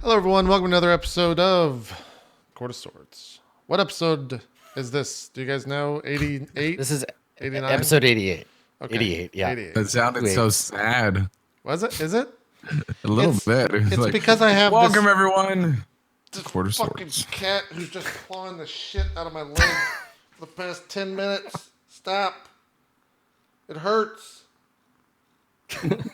Hello, everyone. Welcome to another episode of Court of Swords. What episode is this? Do you guys know? 88? This is 89? episode 88. Okay. 88, yeah. 88. That sounded so sad. Was it? Is it? A little It's- bit. It's like, because I have welcome this, everyone. this Court of fucking Swords. cat who's just clawing the shit out of my leg for the past 10 minutes. Stop. It hurts. She doesn't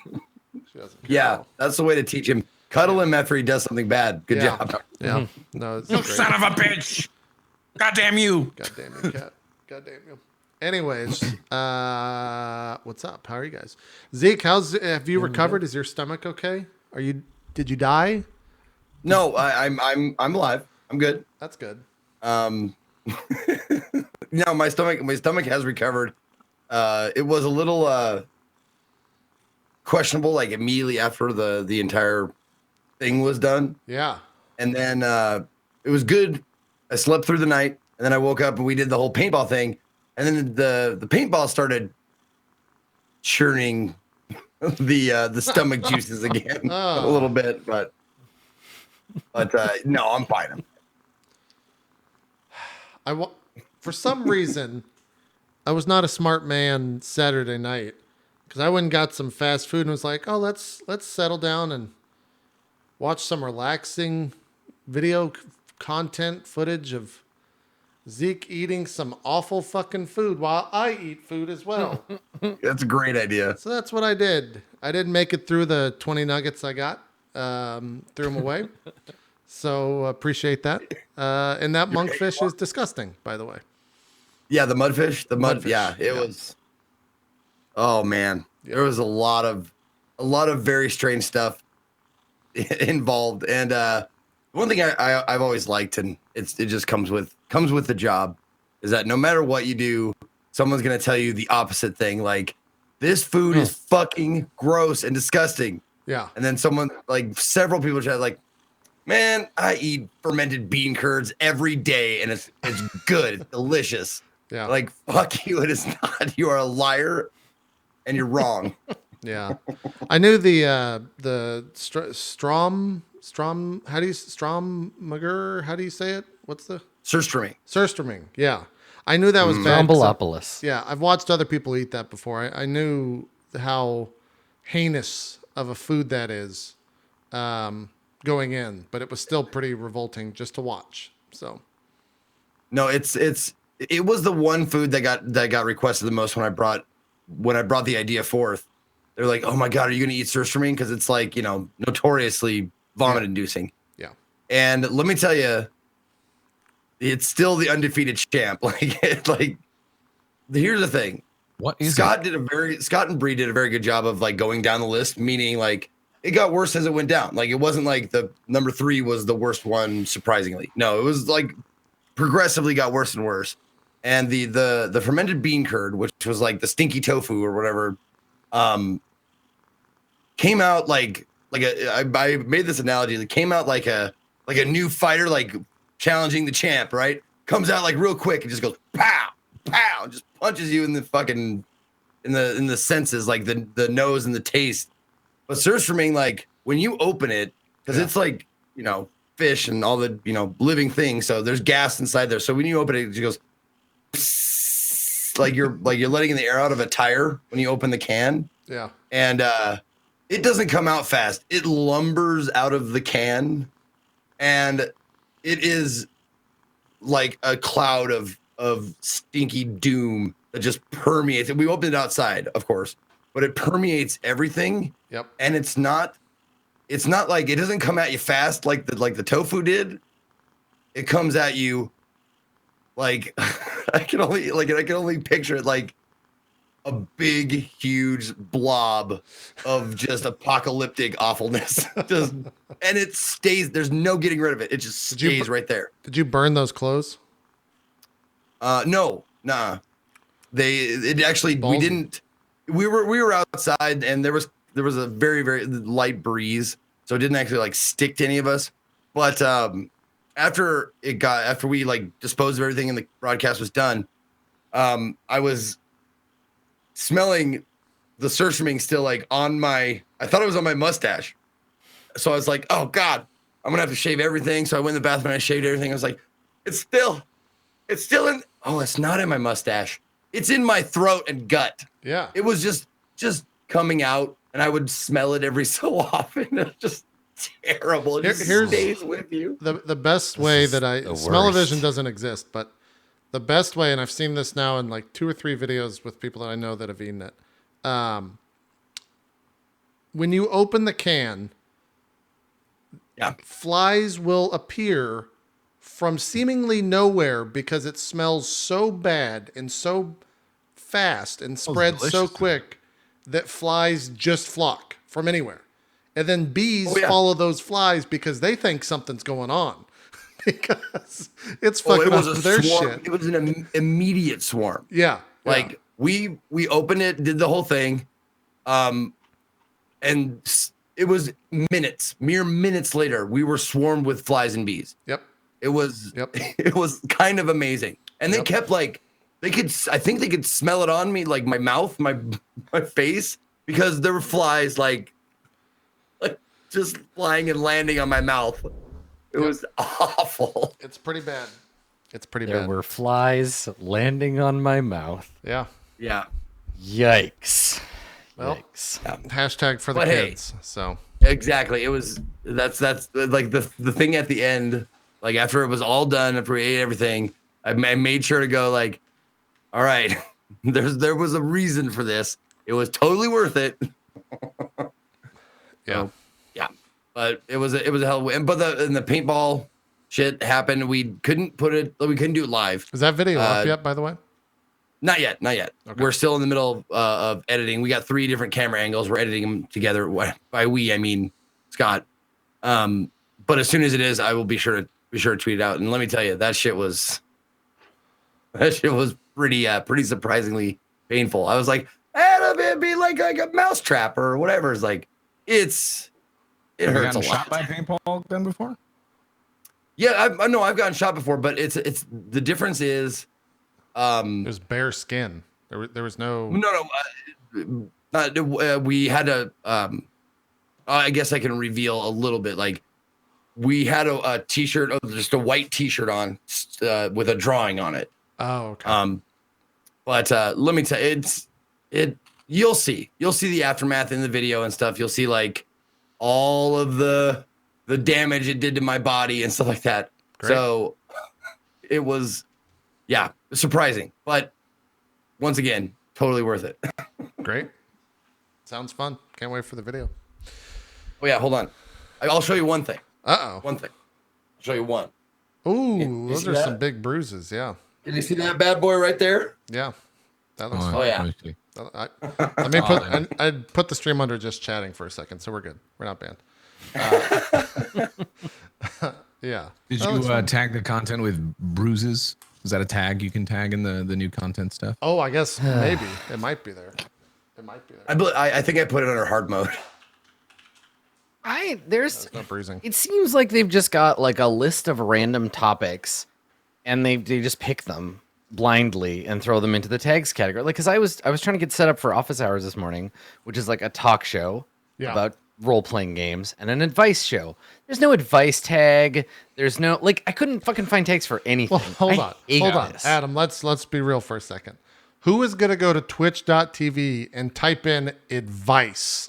care at Yeah, all. that's the way to teach him. Cuddle him after he does something bad. Good Yeah. job. Yeah. No, it's You great. son of a bitch. God damn you. God damn you, cat. God damn you. Anyways, what's up? How are you guys? Zeke, have you recovered? Is your stomach okay? Did you die? No, I'm alive. I'm good. That's good. No, my stomach has recovered. It was a little questionable, like immediately after the entire thing was done. Yeah. And then it was good. I slept through the night, and then I woke up and we did the whole paintball thing. And then the paintball started churning the stomach juices again a little bit, but no, I'm fine. For some reason, I was not a smart man Saturday night because I went and got some fast food and was like, oh, let's settle down and watch some relaxing video content footage of Zeke eating some awful fucking food while I eat food as well. That's a great idea. So that's what I did. I didn't make it through the 20 nuggets I got. Threw them away. So appreciate that. And that monkfish is disgusting, by the way. Yeah, the mudfish, Mudfish, yeah, it was. Oh man, there was a lot of very strange stuff involved, and one thing I've always liked, and it just comes with the job, is that no matter what you do, someone's gonna tell you the opposite thing, like this food is fucking gross and disgusting. Yeah. And then someone, like several people, try like, man, I eat fermented bean curds every day, and it's good, it's delicious. Yeah. Like, fuck you, it is not. You are a liar, and you're wrong. Yeah. I knew the Strom, how do you, Strommager, how do you say it? What's the? Surströmming. Yeah. I knew that was bad. 'Cause Strombolopolis. Yeah. I've watched other people eat that before. I knew how heinous of a food that is going in, but it was still pretty revolting just to watch. So. No, it was the one food that got requested the most when I brought the idea forth. They're like, "Oh my god, are you going to eat surströmming? Because it's like, notoriously vomit-inducing." Yeah. And let me tell you, it's still the undefeated champ. Like, here's the thing. What is Scott and Bree did a very good job of like going down the list, meaning like it got worse as it went down. Like it wasn't like the number 3 was the worst one, surprisingly. No, it was like progressively got worse and worse. And the fermented bean curd, which was like the stinky tofu or whatever, came out I made this analogy. It came out like a new fighter, like challenging the champ, right? Comes out like real quick and just goes pow, pow, and just punches you in the fucking in the senses, like the nose and the taste. But surströmming, like when you open it, because it's like, fish and all the living things, so there's gas inside there. So when you open it, it just goes psst, like you're letting the air out of a tire when you open the can. Yeah. And it doesn't come out fast. It lumbers out of the can, and it is like a cloud of stinky doom that just permeates. We opened it outside, of course, but it permeates everything. Yep. And it's not like, it doesn't come at you fast like the tofu did. It comes at you like I can only picture it like a big, huge blob of just apocalyptic awfulness. And it stays. There's no getting rid of it. It just stays right there. Did you burn those clothes? No, nah. We didn't. We were outside, and there was a very, very light breeze, so it didn't actually like stick to any of us. But after we like disposed of everything and the broadcast was done, I was smelling the surströmming still like on my, I thought it was on my mustache. So I was like, oh God, I'm gonna have to shave everything. So I went in the bathroom and I shaved everything. I was like, it's still in. Oh, it's not in my mustache. It's in my throat and gut. Yeah. It was just coming out, and I would smell it every so often. It was just terrible. It just Here's stays with you. The best way that the smell-o-vision worst. doesn't exist, but the best way, and I've seen this now in like 2 or 3 videos with people that I know that have eaten it. When you open the can, Yeah. flies will appear from seemingly nowhere because it smells so bad and so fast and spreads so delicious. quick that flies just flock from anywhere. And then bees Oh, yeah. follow those flies because they think something's going on because it's Oh, fucking it was up a their swarm. shit. It was an immediate swarm. Yeah. Like we opened it, did the whole thing, and it was mere minutes later, we were swarmed with flies and bees. Yep. It was Yep. it was kind of amazing. And they Yep. kept like I think they could smell it on me, like my mouth, my face, because there were flies like just flying and landing on my mouth. It was awful. It's pretty bad. It's pretty There bad. were flies landing on my mouth. Yeah. Yeah. Yikes. Well, Yikes. Hashtag for the But hey. kids. So Exactly. It was that's like the thing at the end, like after it was all done, after we ate everything, I made sure to go like, all right, there was a reason for this. It was totally worth it. yeah. So, yeah. But it was a hell of a, but the paintball shit happened. We couldn't do it live. Is that video up yet, by the way? Not yet. Okay. We're still in the middle of editing. We got 3 different camera angles. We're editing them together. By we, I mean Scott. But as soon as it is, I will be sure to tweet it out. And let me tell you, that shit was pretty surprisingly painful. I was like, it'd be like a mouse trap or whatever. It's like it Have you hurts a gotten lot. shot by paintball gun before? Yeah, I know I've gotten shot before, but it's the difference is. There's bare skin. There was no. We had a. I guess I can reveal a little bit. Like we had a t-shirt, just a white t-shirt on, with a drawing on it. Oh, okay. But let me tell you, you'll see the aftermath in the video and stuff. You'll see like all of the damage it did to my body and stuff like that. Great. So it was, yeah, surprising, but once again, totally worth it. Great. Sounds fun. Can't wait for the video. Oh yeah, hold on. I'll show you one thing. Uh-oh. One thing. I'll show you one. Ooh, You those see are that? some big bruises. Yeah. Can you see that bad boy right there? Yeah. That looks Oh, fun. yeah. let me see. Let me put. I'd put the stream under just chatting for a second, so we're good. We're not banned. Yeah. Did That you looks fun. tag the content with bruises? Is that a tag you can tag in the new content stuff? Oh, I guess maybe it might be there. It might be there. I think I put it under hard mode. There's No bruising. it seems like they've just got like a list of random topics and they just pick them blindly and throw them into the tags category. Like, cause I was trying to get set up for office hours this morning, which is like a talk show Yeah. about role-playing games and an advice show. There's no advice tag. There's no, like, I couldn't fucking find tags for anything. Well, hold on, this. Adam. Let's be real for a second. Who is gonna go to twitch.tv and type in advice?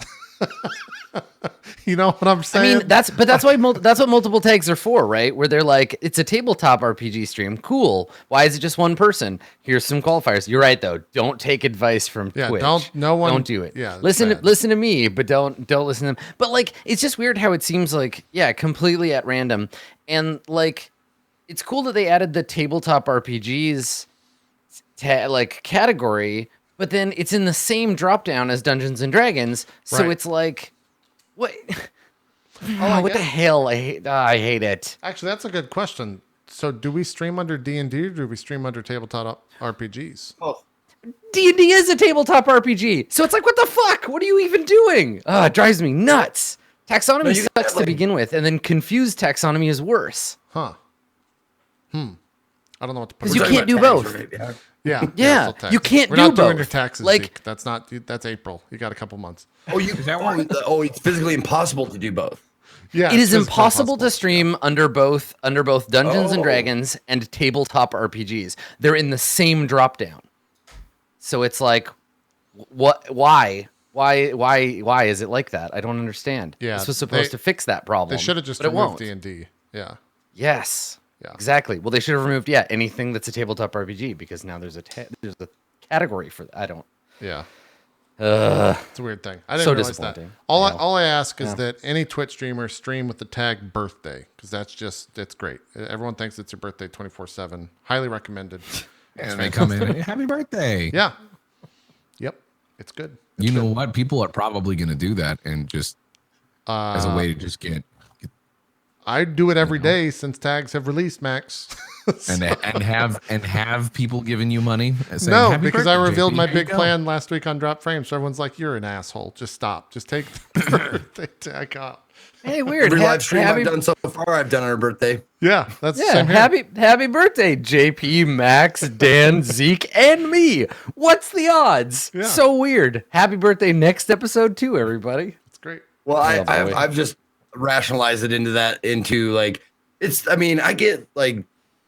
You know what I'm I saying? mean, that's why that's what multiple tags are for, right? Where they're like, it's a tabletop RPG stream. Cool. Why is it just one person? Here's some qualifiers. You're right though. Don't take advice from Yeah, Twitch. don't do it. yeah, it's listen bad. to me, but don't listen to them. But like, it's just weird how it seems like, yeah, completely at random. And like, it's cool that they added the tabletop RPGs like category, but then it's in the same drop down as Dungeons and Dragons. So Right. it's like, what? I What the guess- hell? I hate it. Actually, that's a good question. So, do we stream under D&D or do we stream under tabletop RPGs? D&D is a tabletop RPG. So it's like, what the fuck? What are you even doing? It drives me nuts. Taxonomy No, you sucks got, to like- begin with, and then confused taxonomy is worse. Huh. I don't know what to put. Because you We're talking can't do about both. tags, right? Yeah. Yeah, still you taxes. can't We're do not doing your both. taxes. Like- Zeke. That's April. You got a couple months. Oh, you? Is that one? Oh, it's physically impossible to do both. Yeah, It is 'cause it's impossible to impossible. stream under both Dungeons and Oh. Dragons and tabletop RPGs. They're in the same drop down. So it's like, what? Why is it like that? I don't understand. Yeah, This was supposed they- to fix that problem. They should have just but it removed won't. D&D. Yeah. Yes. Yeah. Exactly. Well, they should have removed anything that's a tabletop RPG because now there's a category for that. I don't. Yeah. Uh, It's a weird thing. I didn't So realize that. disappointing. All I ask is Yeah. that any Twitch streamer stream with the tag birthday because it's great. Everyone thinks it's your birthday 24/7. Highly recommended. And they come in, hey, happy birthday. Yeah. Yep. It's good. You know what? People are probably going to do that and just as a way to just get I do it every day since tags have released, Max. and have people giving you money. Saying, No, "Happy because I birthday, revealed JP, my here you big go." plan last week on Drop Frame. So everyone's like, "You're an asshole. Just stop. Just take the birthday tag out." hey, weird. Every live stream happy, I've done so far, I've done on her birthday. Yeah, that's the Yeah, same here. happy birthday, JP, Max, Dan, Zeke, and me. What's the odds? Yeah. So weird. Happy birthday next episode too, everybody. It's great. Well, Oh, boy. I've just rationalized it into like it's. I mean, I get like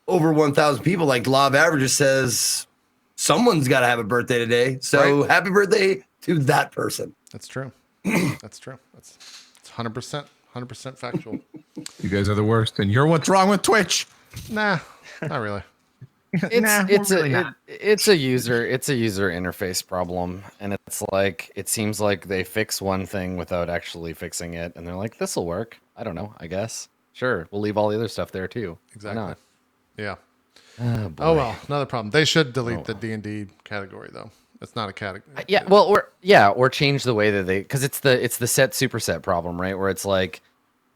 over 1,000 people. Like law of averages says someone's got to have a birthday today. So Right. happy birthday to that person. That's true. That's true. It's 100% factual. You guys are the worst, and you're what's wrong with Twitch. Nah, not really. It's a user interface problem, and it's like it seems like they fix one thing without actually fixing it, and they're like, "This will work." I don't know. I guess sure, we'll leave all the other stuff there too. Why Exactly. not? Yeah. Oh, boy. Oh well, another problem. They should delete the D&D category though. It's not a category. Yeah, well, or change the way that because it's the set superset problem, right? Where it's like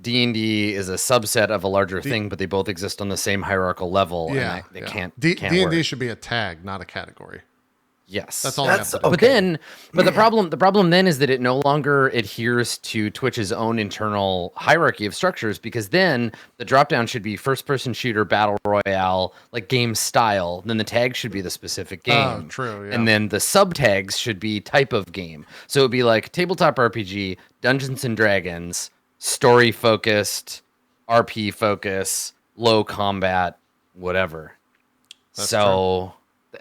D&D is a subset of a larger thing, but they both exist on the same hierarchical level. Yeah, and they yeah. can't D&D work. should be a tag, not a category. Yes, That's all I have to do. okay. But the problem then is that it no longer adheres to Twitch's own internal hierarchy of structures, because then the dropdown should be first person shooter, battle royale, like game style. Then the tag should be the specific game. Oh, true, yeah. And then the sub tags should be type of game. So it'd be like tabletop RPG, Dungeons and Dragons, story focused, RP focus, low combat, whatever. That's so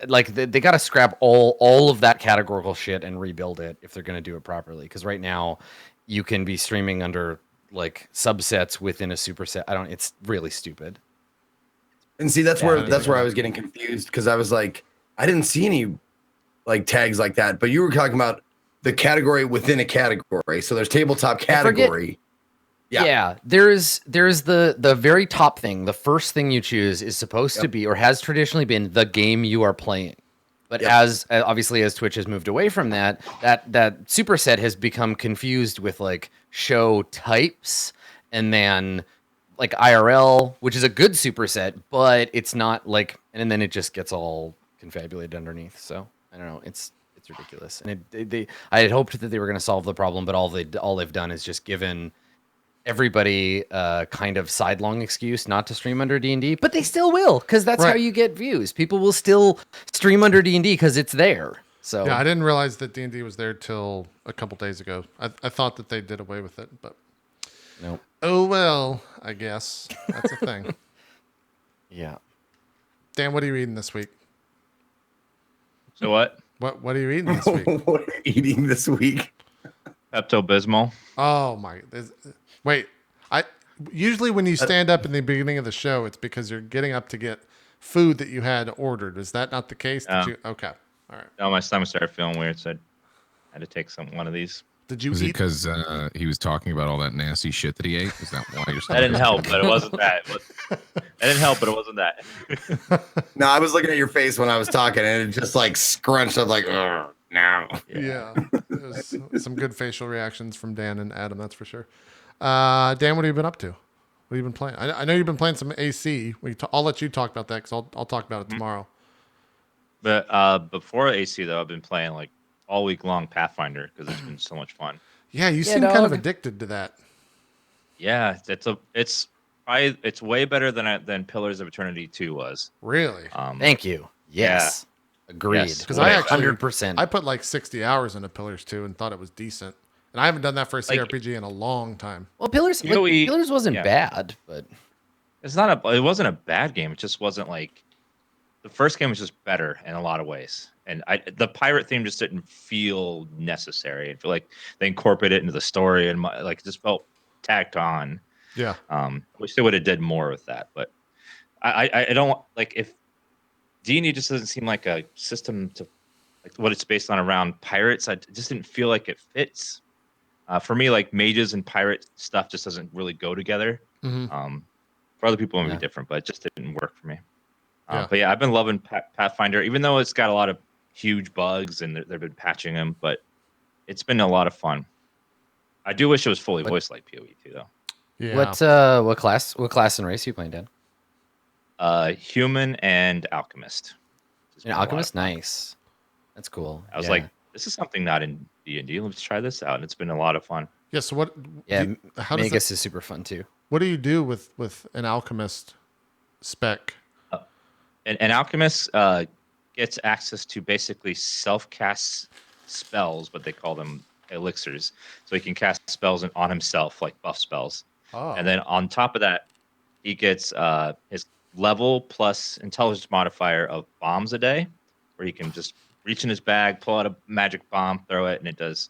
like they got to scrap all of that categorical shit and rebuild it if they're going to do it properly, because right now you can be streaming under like subsets within a superset. It's really stupid. And see, that's Yeah, where I was getting confused, because I was like, I didn't see any like tags like that. But you were talking about the category within a category. So there's tabletop category. Yeah. There's the very top thing. The first thing you choose is supposed to be, or has traditionally been, the game you are playing. But as obviously as Twitch has moved away from that superset has become confused with like show types, and then like IRL, which is a good superset, but it's not like, and then it just gets all confabulated underneath. So I don't know. It's ridiculous. And I had hoped that they were going to solve the problem, but all they've done is just given everybody kind of sidelong excuse not to stream under D&D, but they still will, because that's how Right. you get views. People will still stream under D&D because it's there. So Yeah, I didn't realize that D&D was there till a couple days ago. I thought that they did away with it, but nope. oh well, I guess that's a thing. Yeah. Dan, what are you eating this week? So what? What are you eating this week? What are you eating this week? Pepto-Bismol. Oh my! Wait, I usually when you stand up in the beginning of the show, it's because you're getting up to get food that you had ordered. Is that not the case? No. Okay, all right. No, my stomach started feeling weird, so I had to take one of these. Did you Was it eat? because he was talking about all that nasty shit that he ate? Is that why you're That didn't help, but it wasn't that. That didn't help, but it wasn't that. No, I was looking at your face when I was talking, and it just like scrunched up like, no. Yeah, it was some good facial reactions from Dan and Adam. That's for sure. Dan, what have you been up to? What have you been playing? I know you've been playing some AC. I'll let you talk about that because I'll talk about it tomorrow. But before AC though, I've been playing like all week long Pathfinder because it's been so much fun. Yeah, you seem kind of dog. addicted to that. Yeah, it's way better than Pillars of Eternity 2 was. Really? Thank you. Yes. Agreed. Yes. 'Cause I actually- 100%. I put like 60 hours into Pillars 2 and thought it was decent. And I haven't done that for a Like- CRPG in a long time. Well, Pillars PoE Pillars wasn't yeah. bad, but It wasn't a bad game. It just wasn't like the first game was just better in a lot of ways. And the pirate theme just didn't feel necessary. I feel like they incorporated it into the story and like it just felt tacked on. Yeah. Wish they would have did more with that. But I don't like if D&D just doesn't seem like a system to like what it's based on around pirates. I just didn't feel like it fits. For me, like mages and pirate stuff just doesn't really go together. Mm-hmm. For other people, it may Yeah. be different, but it just didn't work for me. Yeah. But yeah, I've been loving Pathfinder, even though it's got a lot of huge bugs and they've been patching them. But it's been a lot of fun. I do wish it was fully voiced like PoE too, though. Yeah. what class and race are you playing, Dan? Human and alchemist. It's An been a lot of alchemist, fun. nice. That's cool. I was Yeah. like, this is something not in D&D. Let's try this out, and it's been a lot of fun. Yeah. So what? Yeah, How does Magus is super fun too. what do you do with an alchemist spec? An alchemist gets access to basically self-cast spells, but they call them elixirs. So he can cast spells on himself, like buff spells. Oh. And then on top of that, he gets his level plus intelligence modifier of bombs a day, where he can just reach in his bag, pull out a magic bomb, throw it, and it does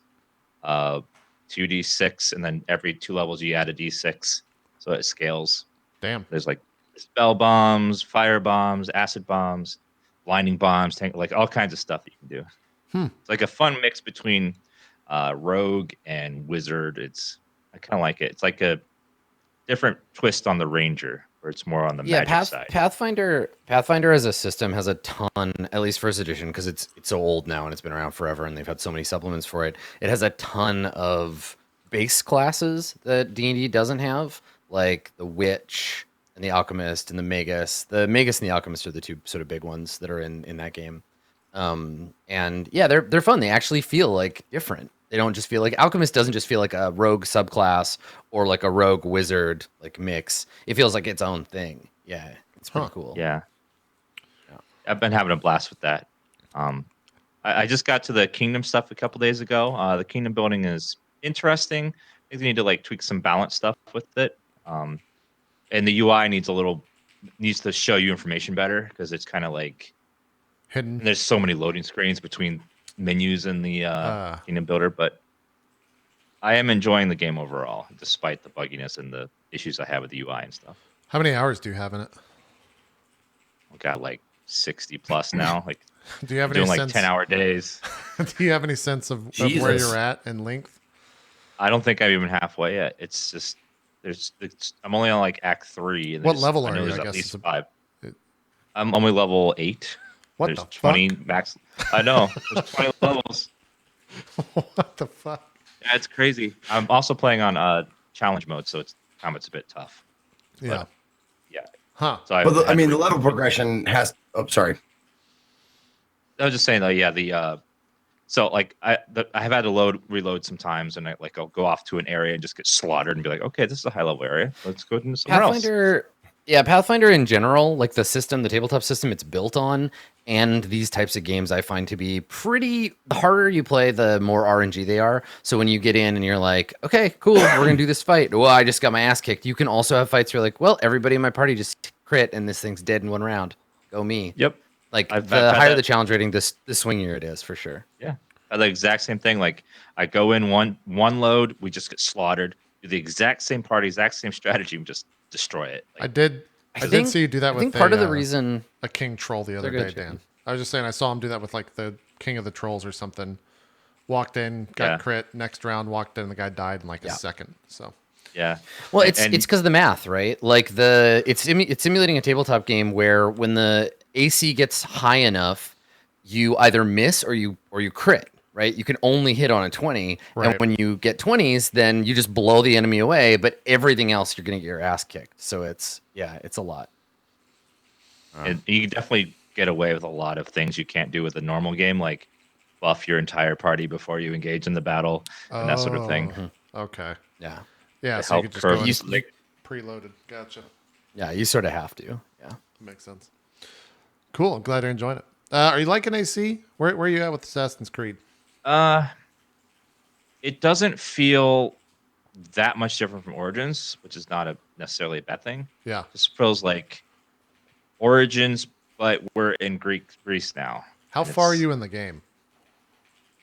2d6, and then every 2 levels you add a d6, so it scales. Damn. There's like spell bombs, fire bombs, acid bombs, blinding bombs, like all kinds of stuff that you can do. It's like a fun mix between rogue and wizard. I kind of like it. It's like a different twist on the ranger, where it's more on the magic side. Pathfinder as a system has a ton, at least first edition, because it's so old now and it's been around forever, and they've had so many supplements for it. It has a ton of base classes that D&D doesn't have, like the witch and the alchemist and the magus. The magus and the alchemist are the two sort of big ones that are in that game. And yeah, they're fun. They actually feel like different. They don't just feel like alchemist doesn't just feel like a rogue subclass or like a rogue wizard like mix. It feels like its own thing. Yeah, it's pretty cool. Yeah. I've been having a blast with that. I just got to the kingdom stuff a couple days ago. The kingdom building is interesting. I think they need to like tweak some balance stuff with it. And the UI needs to show you information better, because it's kind of like Hidden. there's so many loading screens between menus in the kingdom builder. But I am enjoying the game overall, despite the bugginess and the issues I have with the UI and stuff. How many hours do you have in it? I got like 60 plus now. Like Do you have I'm any doing like sense? 10-hour days. Do you have any sense of where Jesus. you're at in length? I don't think I'm even halfway yet. It's just I'm only on like Act 3. And What there's- level I are know you? There's I at guess least it's 5. it- I'm only level 8. What There's the 20 fuck? max. I know. There's 20 levels. What the fuck? Yeah, it's crazy. I'm also playing on challenge mode, so combat's a bit tough. Yeah. Yeah. Huh. So I, But had the to level progression has. Oh, sorry. I was just saying though, yeah, so like I have had to reload sometimes, and I'll go off to an area and just get slaughtered and be like, okay, this is a high level area. Let's go into somewhere else. Pathfinder in general, like the tabletop system it's built on, and these types of games I find to be the harder you play, the more RNG they are. So when you get in and you're like, okay, cool, we're gonna do this fight. Well, I just got my ass kicked. You can also have fights where you're like, well, everybody in my party just crit and this thing's dead in one round. Go me. Yep. Like I've the had higher that. the challenge rating, the swingier it is for sure. Yeah. The exact same thing. Like I go in one load, we just get slaughtered. Do the exact same party, exact same strategy, and just destroy it. I Like, did see you do that I with think part of the reason a king troll the other They're day, good, Dan. I was just saying I saw him do that with like the king of the trolls or something. Walked in, got Yeah. crit. Next round, walked in, the guy died in like a Yeah. second. So yeah. Well, it's And- because of the math, right? Like it's simulating a tabletop game where when the AC gets high enough, you either miss or you crit, right? You can only hit on a 20, Right. and when you get 20s, then you just blow the enemy away. But everything else, you're gonna get your ass kicked. So it's a lot. And you can definitely get away with a lot of things you can't do with a normal game, like buff your entire party before you engage in the battle and that sort of thing. Okay. Yeah, Yeah. To So you help could just go curve in like, preloaded. Gotcha. yeah, you sort of have to. Yeah. Makes sense. Cool. I'm glad you're enjoying it. Are you liking AC? Where are you at with Assassin's Creed? it doesn't feel that much different from Origins, which is not necessarily a bad thing. Yeah. It just feels like Origins, but we're in Greece now. How And far are it's you in the game?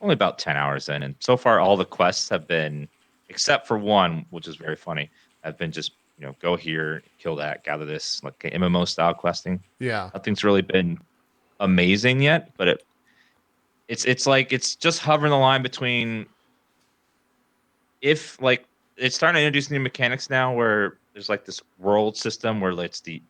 only about 10 hours in, and so far all the quests have been, except for one, which is very funny, have been just go here, kill that, gather this, like MMO style questing. Yeah. Nothing's really been amazing yet, but it's like it's just hovering the line between, if like it's starting to introduce new mechanics now where there's like this world system where it's the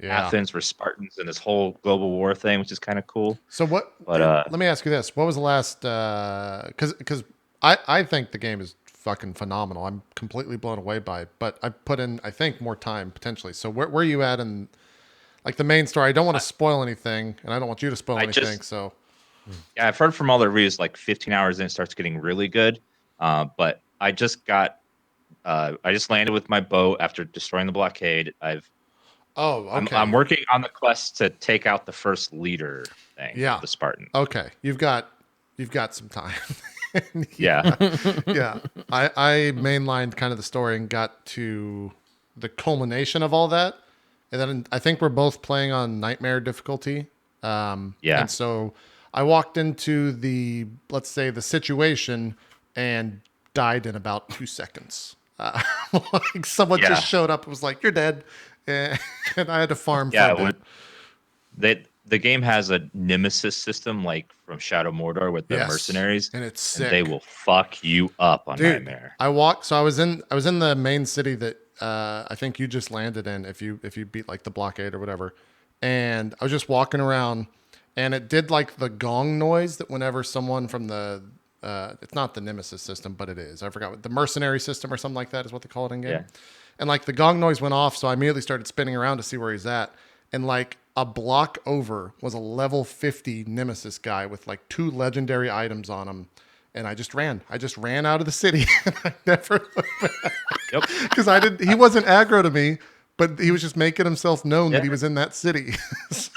Yeah. Athens were Spartans and this whole global war thing, which is kind of cool. So what? But let me ask you this: what was the last? Because I think the game is fucking phenomenal. I'm completely blown away by it. But I put in, I think, more time potentially. So where are you at in like the main story? I don't want to spoil anything, and I don't want you to spoil anything. So yeah, I've heard from all the reviews like 15 hours in it starts getting really good. But I just landed with my boat after destroying the blockade. okay. I'm working on the quest to take out the first leader thing. Yeah. The Spartan. Okay, you've got some time. Yeah. Yeah. I mainlined kind of the story and got to the culmination of all that, and then I think we're both playing on nightmare difficulty. Yeah. And so I walked into let's say the situation and died in about 2 seconds. Like someone Yeah. just showed up and was like, "You're dead," and I had to farm for a bit. The game has a nemesis system like from Shadow Mordor with the Yes, mercenaries, and it's sick. and they will fuck you up on Dude, Nightmare. I walked. So I was in the main city that I think you just landed in. If you beat like the blockade or whatever, and I was just walking around, and it did like the gong noise that whenever someone from the it's not the nemesis system, but it is. I forgot what the mercenary system or something like that is what they call it in game. Yeah. And like the gong noise went off, so I immediately started spinning around to see where he's at, and like a block over was a level 50 nemesis guy with like 2 legendary items on him. And I just ran out of the city. And I never looked back. Yep. Because he wasn't aggro to me, but he was just making himself known that he Yeah. was in that city. So,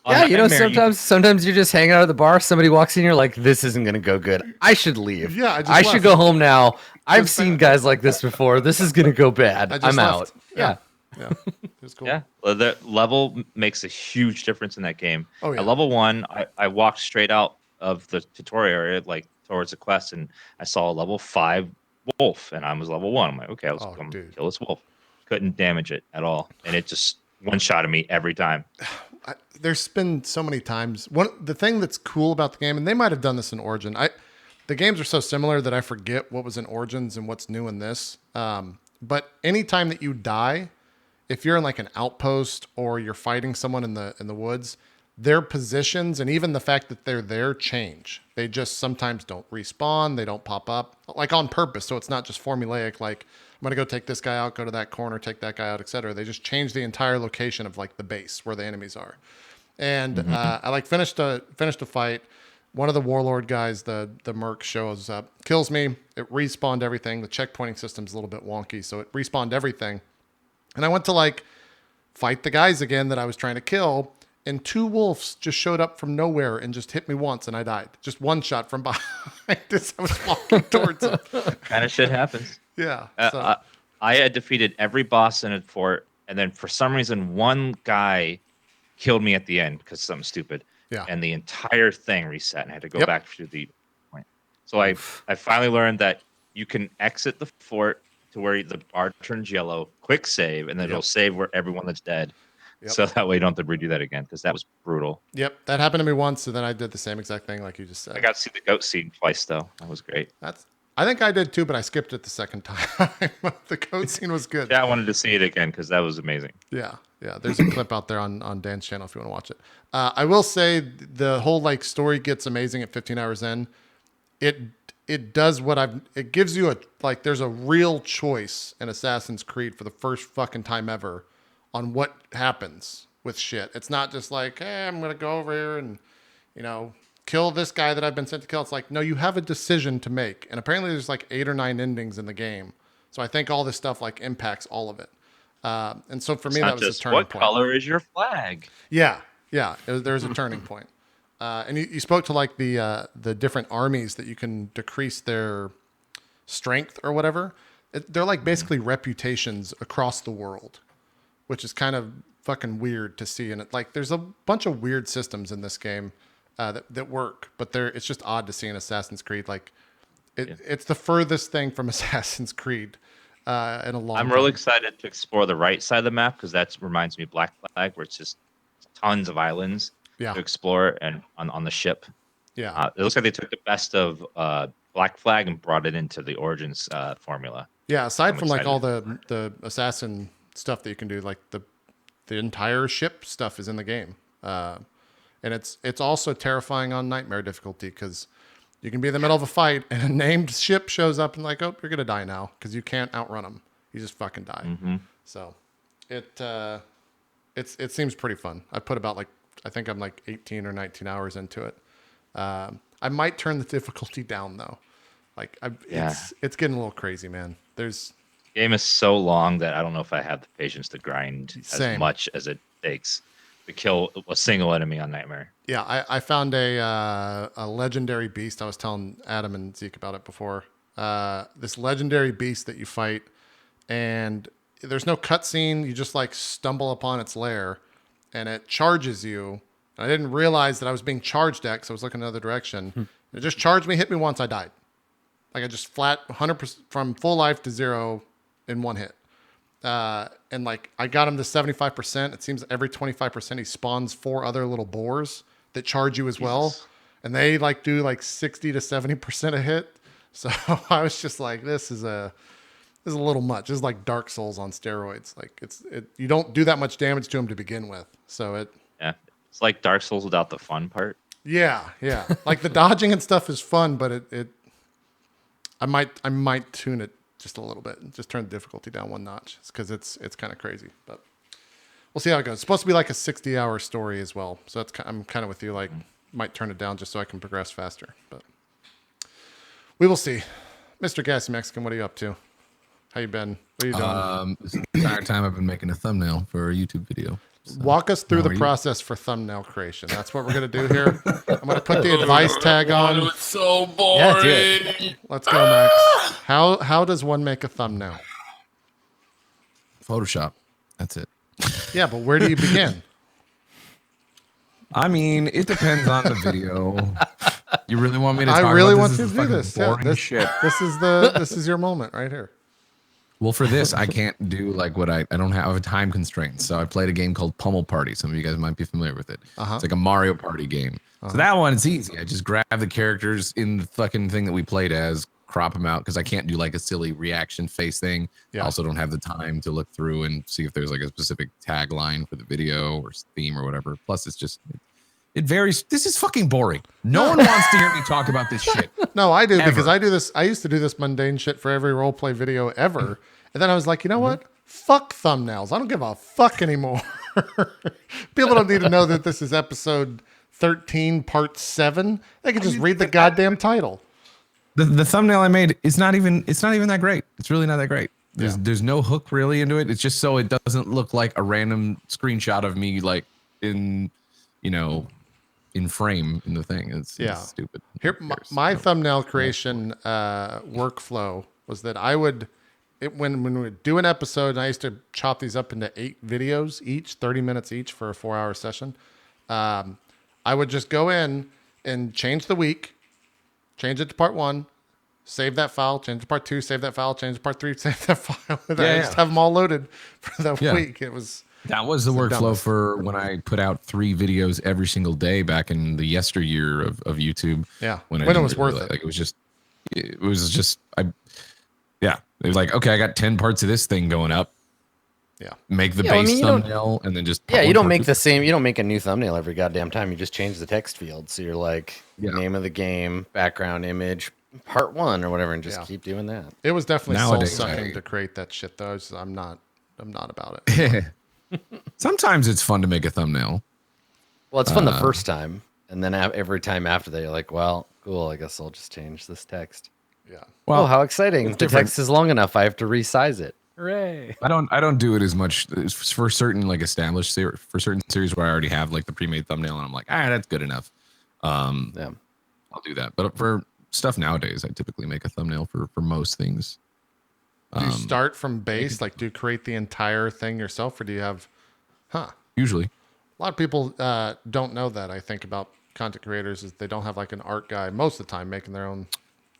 Yeah, On you know, Nightmare, sometimes you're just hanging out at the bar. Somebody walks in, you're like, "This isn't gonna go good. I should leave. Yeah, I just I should left. go home now. I've Just seen bad. guys like this before. This is gonna go bad. I just I'm left. out." Yeah. Yeah. It was cool. Yeah, well, the level makes a huge difference in that game. Oh, yeah. At level 1, I walked straight out of the tutorial area, like towards the quest, and I saw a level 5 wolf, and I was level 1. I'm like, okay, let's Oh, come dude. kill this wolf. Couldn't damage it at all, and it just one-shotted me every time. There's been so many times. The thing that's cool about the game, and they might have done this in Origin. The games are so similar that I forget what was in Origins and what's new in this. But anytime that you die, if you're in like an outpost or you're fighting someone in the woods, their positions and even the fact that they're there change. They just sometimes don't respawn. They don't pop up like on purpose. So it's not just formulaic. Like I'm going to go take this guy out, go to that corner, take that guy out, etc. They just change the entire location of like the base where the enemies are. And I like finished a fight. One of the warlord guys, the merc, shows up, kills me. It respawned everything. The checkpointing system's a little bit wonky, so it respawned everything. And I went to like fight the guys again that I was trying to kill, and 2 wolves just showed up from nowhere and just hit me once, and I died. Just one shot from behind as I was walking towards them. Kind of shit happens. Yeah. I had defeated every boss in a fort, and then for some reason, one guy killed me at the end because something stupid. Yeah. And the entire thing reset, and I had to go Yep. back to the point. So I finally learned that you can exit the fort to where the bar turns yellow, quick save, and then it'll save where everyone that's dead. Yep. So that way you don't have to redo that again, because that was brutal. Yep, that happened to me once, and then I did the same exact thing like you just said. I got to see the goat scene twice, though. That was great. I think I did too, but I skipped it the second time. The code scene was good. Yeah, I wanted to see it again because that was amazing. Yeah. There's a clip out there on Dan's channel if you want to watch it. I will say the whole like story gets amazing at 15 hours in. It does it gives you there's a real choice in Assassin's Creed for the first fucking time ever on what happens with shit. It's not just like, hey, I'm gonna go over here and kill this guy that I've been sent to kill. It's like, no, you have a decision to make, and apparently there's like 8 or 9 endings in the game. So I think all this stuff like impacts all of it. And so for me, that was a turning what point. color is your flag? Yeah. There's a turning point. And you spoke to like the different armies that you can decrease their strength or whatever. They're like basically reputations across the world, which is kind of fucking weird to see. And it, like, there's a bunch of weird systems in this game that work, but it's just odd to see in Assassin's Creed. Like, it's the furthest thing from Assassin's Creed in a long time. I'm really excited to explore the right side of the map because that reminds me of Black Flag, where it's just tons of islands to explore and on the ship. Yeah, it looks like they took the best of Black Flag and brought it into the Origins formula. Yeah, aside from like all the assassin stuff that you can do, like the entire ship stuff is in the game, and it's also terrifying on nightmare difficulty because you can be in the middle of a fight and a named ship shows up and like, oh, you're gonna die now because you can't outrun them. You just fucking die. Mm-hmm. So it seems pretty fun. I put about I think I'm like 18 or 19 hours into it. I might turn the difficulty down though. Like it's getting a little crazy, man. The game is so long that I don't know if I have the patience to grind as much as it takes to kill a single enemy on Nightmare. Yeah, I found a legendary beast. I was telling Adam and Zeke about it before. This legendary beast that you fight, and there's no cutscene. You just like stumble upon its lair, and it charges you. I didn't realize that I was being charged at because I was looking another direction. It just charged me, hit me once, I died. Like I just flat 100% from full life to 0 in one hit. And like I got him to 75%. It seems every 25% he spawns 4 other little boars that charge you as well. And they like do like 60 to 70% a hit. So I was just like, this is a little much. This is like Dark Souls on steroids. Like you don't do that much damage to him to begin with. So it's like Dark Souls without the fun part. Yeah. Like the dodging and stuff is fun, but I might tune it just a little bit and just turn the difficulty down one notch because it's kind of crazy. But we'll see how it goes. It's supposed to be like a 60-hour story as well. So I'm kind of with you. Like, might turn it down just so I can progress faster. But we will see. Mr. GassyMexican, what are you up to? How you been? What are you doing? This entire time I've been making a thumbnail for a YouTube video. So, walk us through the process for thumbnail creation. That's what we're going to do here. I'm going to put the advice tag on. It's so boring. Yeah, do it. Let's go, Max. How does one make a thumbnail? Photoshop. That's it. Yeah, but where do you begin? I mean, it depends on the video. You really want me to talk I really want about to do this. Yeah, this is your moment right here. Well, for this, I can't do like what I don't have a time constraint. So I played a game called Pummel Party. Some of you guys might be familiar with it. It's like a Mario Party game. So that one, it's easy. I just grab the characters in the fucking thing that we played as, crop them out because I can't do like a silly reaction face thing. Yeah. I also don't have the time to look through and see if there's like a specific tagline for the video or theme or whatever. Plus, it's just it varies. This is fucking boring. No one wants to hear me talk about this shit. No, I do because I do this. I used to do this mundane shit for every role play video ever. And then I was like, you know what? Fuck thumbnails. I don't give a fuck anymore. People don't need to know that this is episode 13, part 7. They can just read the goddamn title. The thumbnail I made is not even that great. It's really not that great. There's no hook really into it. It's just so it doesn't look like a random screenshot of me like in frame in the thing. It's stupid. Here, my thumbnail creation workflow was that I would, when we would do an episode, and I used to chop these up into 8 videos each, 30 minutes each for a 4-hour session. I would just go in and change the week, change it to part 1, save that file, change to part 2, save that file, change to part 3, save that file. Just have them all loaded for that week. That was the workflow for when I put out 3 videos every single day back in the yesteryear of YouTube. Yeah, when it was worth it. Like it was like, okay, I got 10 parts of this thing going up. Yeah. Make the base thumbnail and then just you don't make the same. You don't make a new thumbnail every goddamn time. You just change the text field. So you're like name of the game, background image, part 1 or whatever, and just keep doing that. It was definitely soul sucking to create that shit though. I'm not about it. Sometimes it's fun to make a thumbnail. Well, it's fun the first time, and then every time after that, you're like, well, cool. I guess I'll just change this text. Yeah. Well, how exciting! The text is long enough. I have to resize it. Hooray! I don't do it as much for certain like established for certain series where I already have like the pre-made thumbnail and I'm like, that's good enough. I'll do that. But for stuff nowadays, I typically make a thumbnail for most things. Do you start from base? Like, do you create the entire thing yourself, or do you have? Usually. A lot of people don't know that. I think about content creators is they don't have like an art guy most of the time making their own.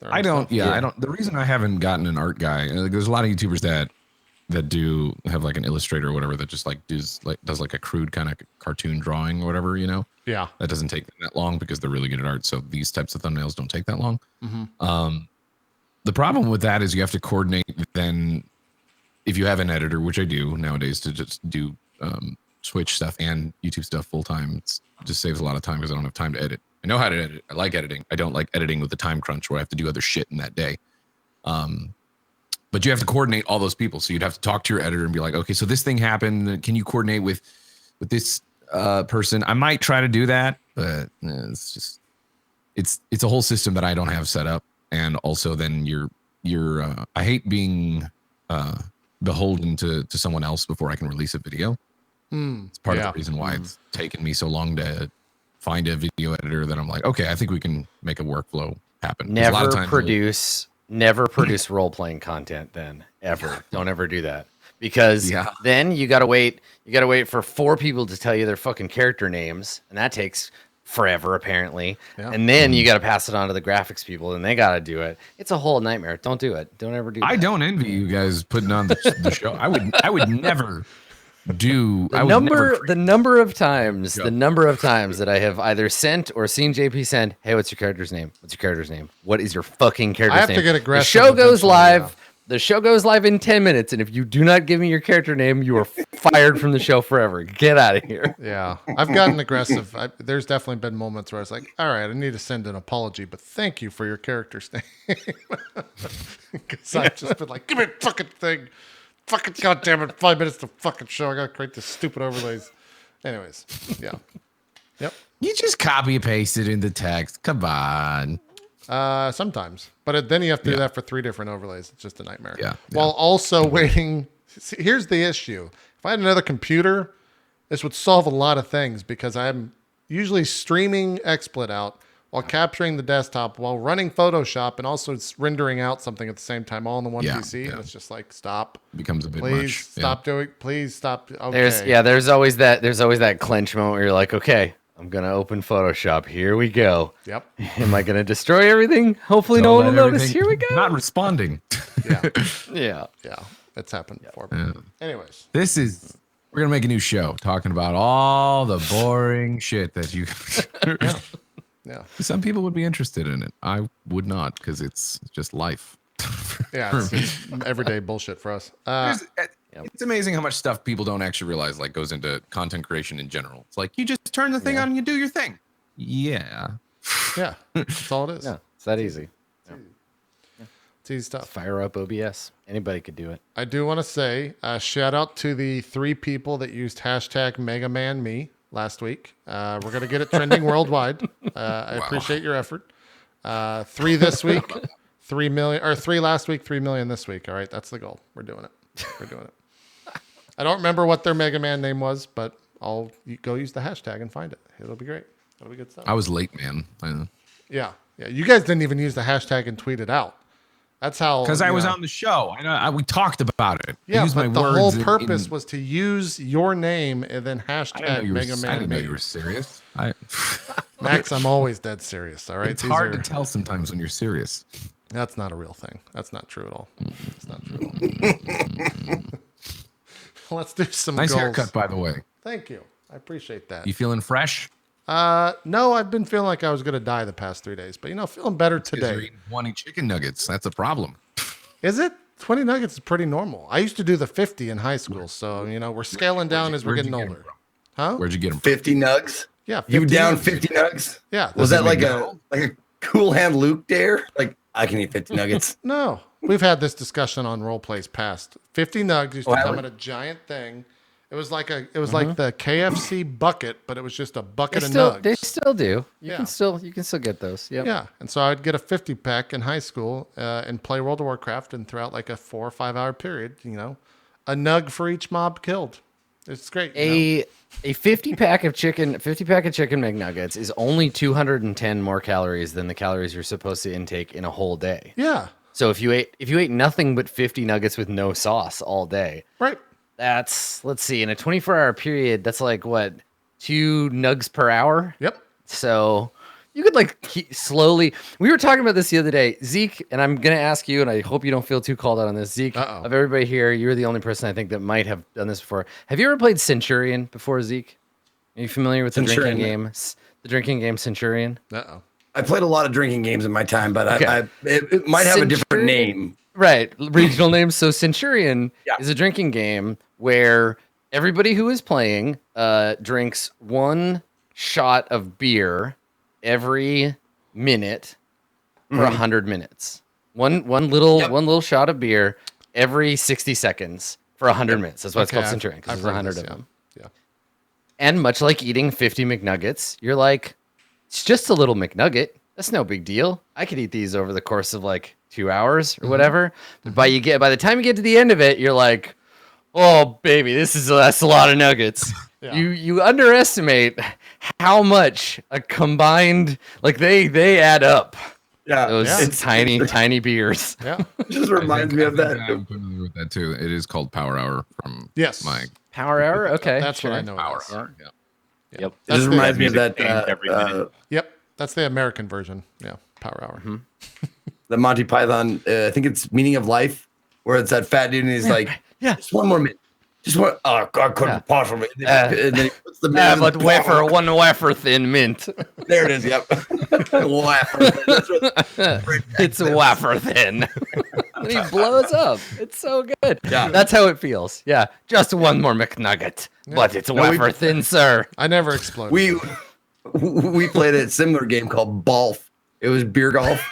I don't. stuff. Yeah, I don't. The reason I haven't gotten an art guy, there's a lot of YouTubers that do have like an illustrator or whatever that just like does like a crude kind of cartoon drawing or whatever, you know. Yeah. That doesn't take that long because they're really good at art. So these types of thumbnails don't take that long. The problem with that is you have to coordinate then if you have an editor, which I do nowadays, to just do Twitch stuff and YouTube stuff full time. It just saves a lot of time because I don't have time to edit. I know how to edit. I like editing. I don't like editing with the time crunch where I have to do other shit in that day. But you have to coordinate all those people. So you'd have to talk to your editor and be like, okay, so this thing happened. Can you coordinate with this person? I might try to do that, but it's just it's a whole system that I don't have set up. And also then you're I hate being beholden to someone else before I can release a video. It's part of the reason why it's taken me so long to find a video editor that I'm like, okay, I think we can make a workflow happen. Never produce role-playing content then, ever. Don't ever do that. Because then you gotta wait for 4 people to tell you their fucking character names, and that takes forever apparently. And then you gotta pass it on to the graphics people, and they gotta do it. It's a whole nightmare. Don't do it. Don't ever do that. I don't envy you guys putting on the show. I would never do the number of times that I have either sent or seen JP send, hey, what's your character's name? What is your fucking character's name? I have to get aggressive. The show goes live. Yeah. The show goes live in 10 minutes, and if you do not give me your character name, you are fired from the show forever. Get out of here. Yeah, I've gotten aggressive. There's definitely been moments where I was like, all right, I need to send an apology, but thank you for your character's name. Because I've just been like, give me a fucking thing. Fucking goddamn it, 5 minutes to fucking show. I gotta create this stupid overlays. Anyways, yeah. Yep. You just copy and paste it in the text. Come on. Sometimes. But then you have to do that for 3 different overlays. It's just a nightmare. Yeah. While also waiting. See, here's the issue. If I had another computer, this would solve a lot of things because I'm usually streaming XSplit out while capturing the desktop, while running Photoshop, and also rendering out something at the same time, all on the one PC. And it's just like, stop. Becomes a bit Please much. stop doing. Please stop. Okay. There's always that clench moment where you're like, okay, I'm gonna open Photoshop. Here we go. Yep. Am I gonna destroy everything? Hopefully no one will notice. Here we go. Not responding. Yeah. That's happened before. Anyways, we're gonna make a new show talking about all the boring shit that you. Yeah. Some people would be interested in it. I would not because it's just life. It's everyday bullshit for us. It's amazing how much stuff people don't actually realize like goes into content creation in general. It's like you just turn the thing on and you do your thing. Yeah. Yeah. That's all it is. Yeah, it's that easy. It's easy stuff. Fire up OBS. Anybody could do it. I do want to say shout out to the 3 people that used hashtag MegaManMe last week. We're going to get it trending worldwide. I appreciate your effort. 3 this week, 3 million, or 3 last week, 3 million this week. All right. That's the goal. We're doing it. I don't remember what their Mega Man name was, but I'll go use the hashtag and find it. It'll be great. It'll be good stuff. I was late, man. Yeah. You guys didn't even use the hashtag and tweet it out. That's how. Because I was on the show. We talked about it. Yeah, but the whole purpose was to use your name and then hashtag Mega Man. I didn't know you were serious. Max, I'm always dead serious. All right. It's hard to tell sometimes when you're serious. That's not a real thing. That's not true at all. It's not true at all. Let's do some nice goals. haircut, by the way. Thank you. I appreciate that. You feeling fresh? No, I've been feeling like I was gonna die the past 3 days, but feeling better today. You're eating 20 chicken nuggets. That's a problem. Is it? 20 nuggets is pretty normal. I used to do the 50 in high school, so we're scaling down as we're getting older. Huh? Where'd you get them? 50 nugs. Yeah. 50 you down nugs. 50 nugs? Yeah. Was that like a Cool Hand Luke dare? Like I can eat 50 nuggets. No, we've had this discussion on RollPlays past. 50 nugs used to come in a giant thing. It was like like the KFC bucket, but it was just a bucket of nugs. They still do. You can still get those. Yep. Yeah. And so I'd get a 50 pack in high school and play World of Warcraft, and throughout like a 4 or 5 hour period, a nug for each mob killed. It's great. A 50 pack of chicken McNuggets is only 210 more calories than the calories you're supposed to intake in a whole day. Yeah. So if you ate nothing but 50 nuggets with no sauce all day, Right. that's, let's see, in a 24-hour period, that's like what, 2 nugs per hour? Yep. So you could like slowly. We were talking about this the other day, Zeke, and I'm gonna ask you, and I hope you don't feel too called out on this, Zeke. Of everybody here, you're the only person I think that might have done this before. Have you ever played Centurion before, Zeke? Are you familiar with the drinking game? The drinking game Centurion. I played a lot of drinking games in my time, but it might have a different name. Right, regional names. So Centurion is a drinking game where everybody who is playing drinks 1 shot of beer every minute for 100 minutes. One little shot of beer every 60 seconds for 100 minutes. That's why it's called Centurion, because there's 100 of them. Yeah. And much like eating 50 McNuggets, you're like, it's just a little McNugget. That's no big deal. I could eat these over the course of like 2 hours or whatever. But by the time you get to the end of it, you're like, oh baby, that's a lot of nuggets. Yeah. You underestimate how much a combined, like they add up. Yeah, it's tiny beers. Yeah, it just reminds me of that. I'm familiar with that too. It is called Power Hour from my Power Hour. Okay, that's what I know. Power Hour. Yep. It just reminds me of that. Yep, that's the American version. Yeah, Power Hour. The Monty Python. I think it's Meaning of Life, where it's that fat dude and he's like, just 1 more minute. Just one. Oh, God, couldn't possibly. And then he puts the mint. But one wafer thin mint. There it is. Yep. Wafer thin. It's wafer thin. And he blows up. It's so good. Yeah. That's how it feels. Yeah. Just 1 more McNugget. Yeah. But it's wafer thin, sir. I never exploded. We played a similar game called Golf. It was beer golf.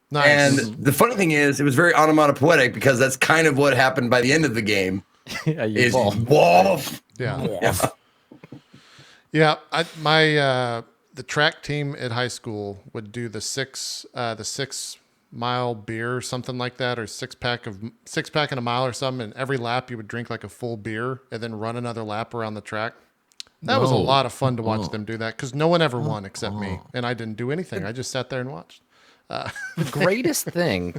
Nice. And the funny thing is, it was very onomatopoetic because that's kind of what happened by the end of the game. Yeah, Wolf. Yeah. Yeah. The track team at high school would do the 6 mile beer or something like that, or 6-pack in a mile or something. And every lap you would drink like a full beer and then run another lap around the track. That was a lot of fun to watch them do that, because no one ever won except me, and I didn't do anything. I just sat there and watched. The greatest thing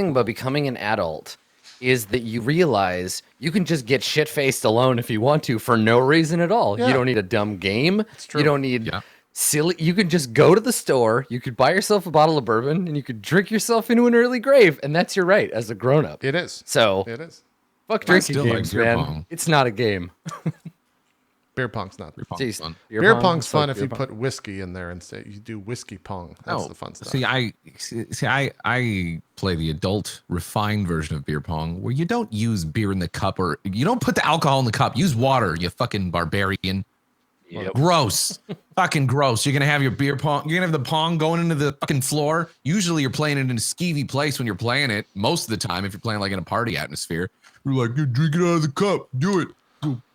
about becoming an adult is that you realize you can just get shit-faced alone if you want to for no reason at all. Yeah. You don't need a dumb game. You don't need silly. You can just go to the store. You could buy yourself a bottle of bourbon and you could drink yourself into an early grave. And that's your right as a grown-up. It is. So it is. Fuck drinking games, man. Pong. It's not a game. Beer pong's not. Beer pong's fun if you put whiskey in there and say you do whiskey pong. That's the fun stuff. See, I play the adult refined version of beer pong, where you don't use beer in the cup, or you don't put the alcohol in the cup. Use water, you fucking barbarian. Yep. Gross. Fucking gross. You're gonna have your beer pong. You're gonna have the pong going into the fucking floor. Usually you're playing it in a skeevy place when you're playing it. Most of the time, if you're playing like in a party atmosphere, you're like, you drink it out of the cup. Do it.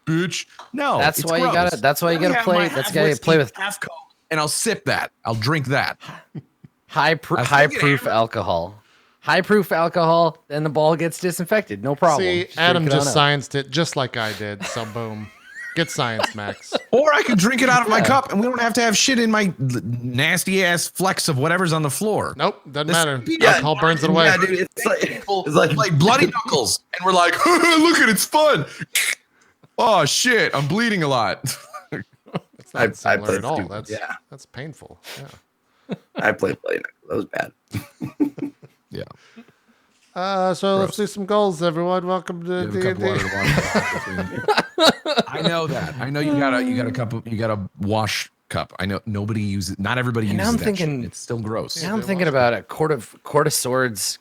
Bitch. No, that's why gross. That's why you gotta play. That's why you play with half Coke, and I'll sip that. I'll drink that. High proof alcohol. High proof alcohol. Then the ball gets disinfected. No problem. See, Adam just scienced it just like I did. So boom, get science, Max. Or I could drink it out of my cup, and we don't have to have shit in my nasty ass flecks of whatever's on the floor. Nope, doesn't matter. Alcohol burns it away. Yeah, dude, it's like bloody knuckles, and we're like, look at it's fun. Oh shit! I'm bleeding a lot. That's not similar at all. That's painful. Yeah. I played Bloody Knuckles. That was bad. Yeah. So let's do some goals, everyone. Welcome to D&D. I know that. I know you got a wash cup. I know nobody uses. Not everybody uses. Now I'm that thinking shit. It's still gross. Now I'm thinking about a Court of Swords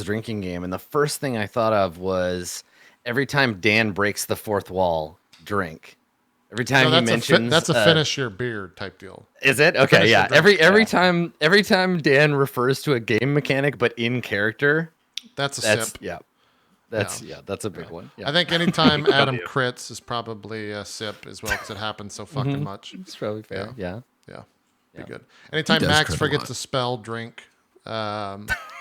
drinking game, and the first thing I thought of was, every time Dan breaks the fourth wall, drink. Every time he mentions that's a finish your beer type deal. Is it? Okay, yeah. Every time Dan refers to a game mechanic but in character, that's a sip. Yeah. That's a big one. Yeah. I think anytime Adam crits is probably a sip as well, because it happens so fucking much. It's probably fair. Yeah. Be good. Anytime Max forgets to spell drink,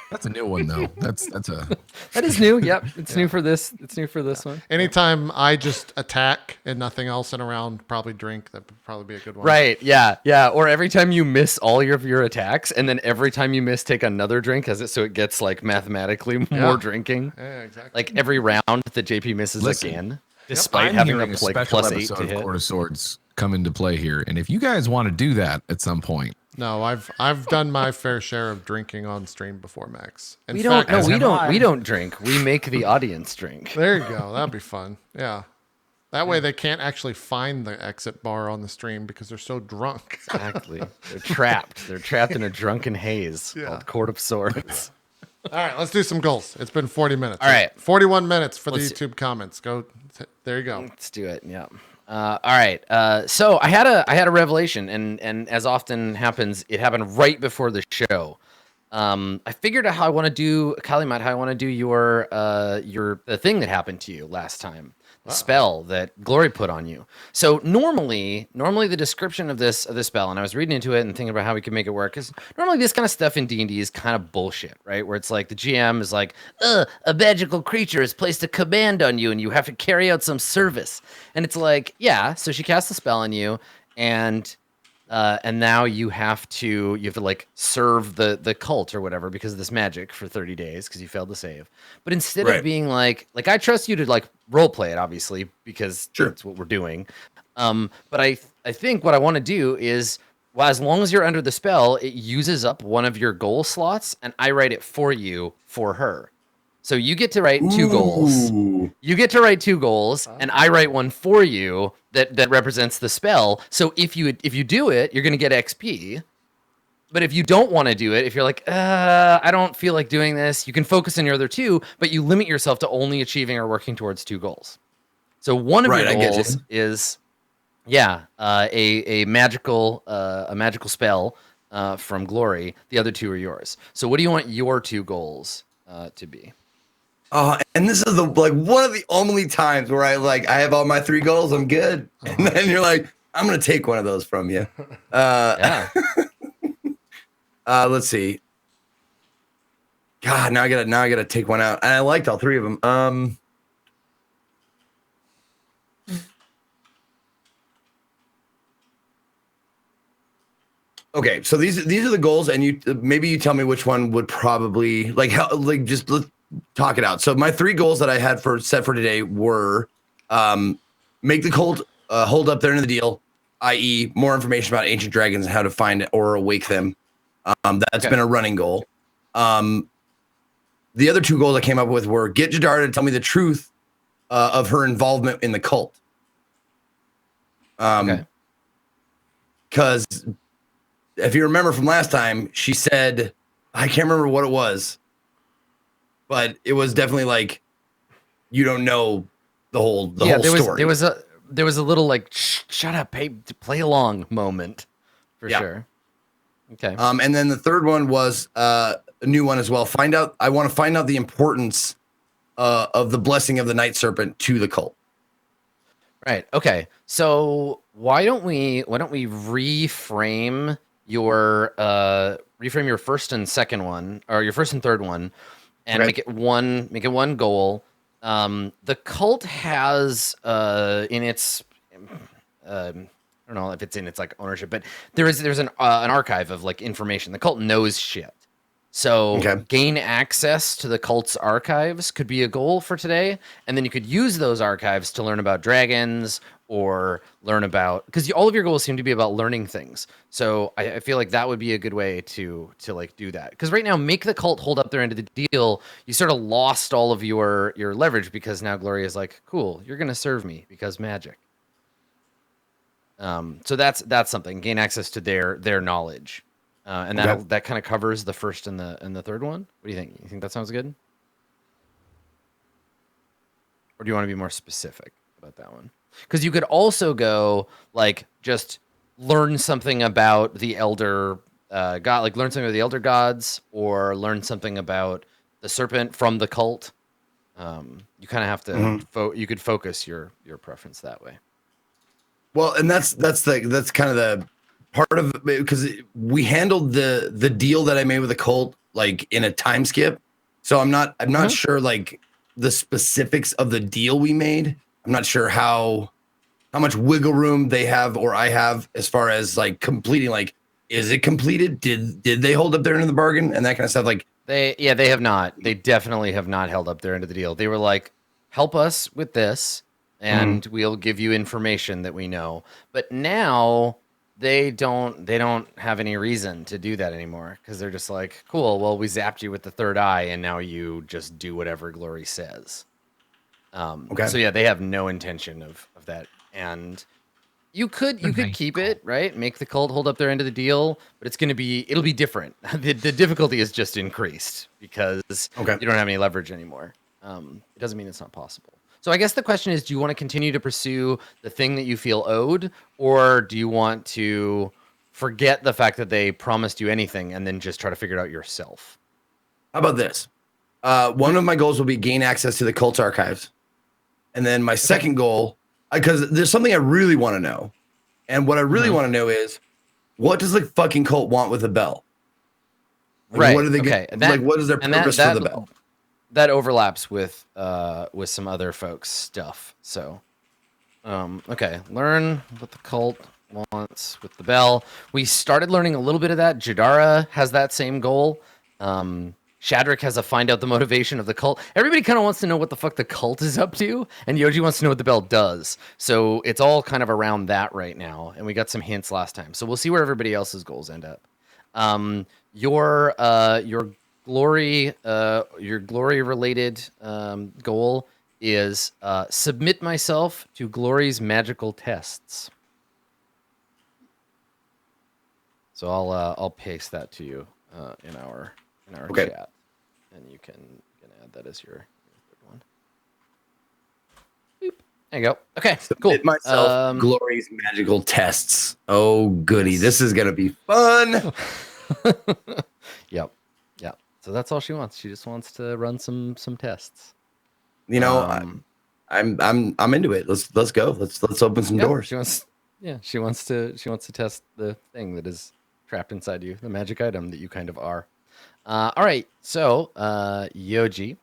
That's a new one though. That is new. Yep, it's new for this. It's new for this one. Anytime I just attack and nothing else in around, probably drink. That would probably be a good one. Right. Yeah. Yeah. Or every time you miss all of your attacks, and then every time you miss, take another drink, so it gets like mathematically more drinking. Yeah, exactly. Like every round that JP misses again, despite I'm having hearing a a like special +8 episode to of hit. Court of Swords come into play here, and if you guys want to do that at some point, No, I've done my fair share of drinking on stream before, Max. In We fact, don't. No, we have don't. I. We don't drink. We make the audience drink. There you go. That'd be fun. Yeah. That way they can't actually find the exit bar on the stream because they're so drunk. Exactly. They're trapped. They're trapped in a drunken haze called Court of Swords. All right, let's do some goals. It's been 40 minutes. All right. 41 minutes for the Let's- YouTube comments. Go. There you go. Let's do it. Yeah. All right. So I had a revelation, and as often happens, it happened right before the show. I figured out how I want to do Kalimat, how I want to do your the thing that happened to you last time, the spell that Glory put on you. So normally the description of this spell, and I was reading into it and thinking about how we could make it work, because normally this kind of stuff in D&D is kind of bullshit, right? Where it's like the GM is like, a magical creature has placed a command on you and you have to carry out some service. And it's like, yeah, so she casts a spell on you, and now you have to like serve the cult or whatever because of this magic for 30 days because you failed to save. But instead of being like I trust you to like role play it, obviously, because that's what we're doing. But I think what I want to do is, well, as long as you're under the spell, it uses up one of your goal slots, and I write it for you for her. So you get to write 2 goals. You get to write 2 goals, and I write one for you that represents the spell. So if you do it, you're gonna get XP. But if you don't want to do it, if you're like, I don't feel like doing this, you can focus on your other 2, but you limit yourself to only achieving or working towards 2 goals. So one of your goals is, a magical spell from Glory. The other 2 are yours. So what do you want your 2 goals to be? And this is one of the only times where I have all my 3 goals, I'm good. And then you're like, I'm gonna take one of those from you. Let's see. God, now I gotta take one out. And I liked all 3 of them. Okay, so these are the goals, and you tell me which one would let's talk it out. So my 3 goals that I had set for today were make the cult hold up their end of the deal, i.e. more information about ancient dragons and how to find or awake them. That's been a running goal. The other 2 goals I came up with were get Jadara to tell me the truth of her involvement in the cult. Because if you remember from last time, she said, I can't remember what it was, but it was definitely like, you don't know the whole story. There was a little like, shut up, hey, play along moment for sure. Okay. And then the third one was a new one as well. I want to find out the importance of the blessing of the night serpent to the cult. Right. Okay. So why don't we reframe your first and second one, or your first and third one, and make it one goal. The cult has in its I don't know if it's in its like ownership, but there's an archive of like information. The cult knows shit. So gain access to the cult's archives could be a goal for today, and then you could use those archives to learn about dragons or learn about, because all of your goals seem to be about learning things. So I feel like that would be a good way to like do that. Because right now, make the cult hold up their end of the deal. You sort of lost all of your leverage because now Gloria is like, cool, you're gonna serve me because magic. So that's something. Gain access to their knowledge. And that kind of covers the first and the third one. What do you think? You think that sounds good? Or do you want to be more specific about that one? Because you could also go like just learn something about the elder god, like learn something about the elder gods, or learn something about the serpent from the cult. You kind of have to you could focus your preference that way. Well, and that's kind of the part of it, because we handled the deal that I made with the cult like in a time skip. So I'm not sure like the specifics of the deal we made. I'm not sure how much wiggle room they have or I have as far as like completing, like, is it completed? Did they hold up their end of the bargain and that kind of stuff? Like They have not. They definitely have not held up their end of the deal. They were like, help us with this and we'll give you information that we know. But now they don't have any reason to do that anymore because they're just like, cool, well, we zapped you with the third eye and now you just do whatever Glory says. okay. So yeah, they have no intention of that. And you could keep it, right? Make the cult hold up their end of the deal, but it'll be different. The difficulty is just increased because you don't have any leverage anymore. It doesn't mean it's not possible. So I guess the question is, do you want to continue to pursue the thing that you feel owed, or do you want to forget the fact that they promised you anything and then just try to figure it out yourself? How about this? One of my goals will be gain access to the cult's archives. And then my second goal, because there's something I really want to know. And what I really want to know is, what does the fucking cult want with the bell? Like, right. What are they like? What is their purpose for the bell? That overlaps with some other folks' stuff. So, okay, learn what the cult wants with the bell. We started learning a little bit of that. Jadara has that same goal. Shadrach has a find out the motivation of the cult. Everybody kind of wants to know what the fuck the cult is up to, and Yoji wants to know what the bell does. So it's all kind of around that right now, and we got some hints last time. So we'll see where everybody else's goals end up. Your glory related goal is submit myself to Glory's magical tests. So I'll paste that to you in our chat, and you can add that as your third one. Boop. There you go. Okay, cool. Submit myself Glory's magical tests. Oh goody, this is gonna be fun. Yep. So that's all she wants. She just wants to run some tests. You know, I'm into it. Let's go. Let's open some doors. She wants to test the thing that is trapped inside you, the magic item that you kind of are. All right, so Yoji,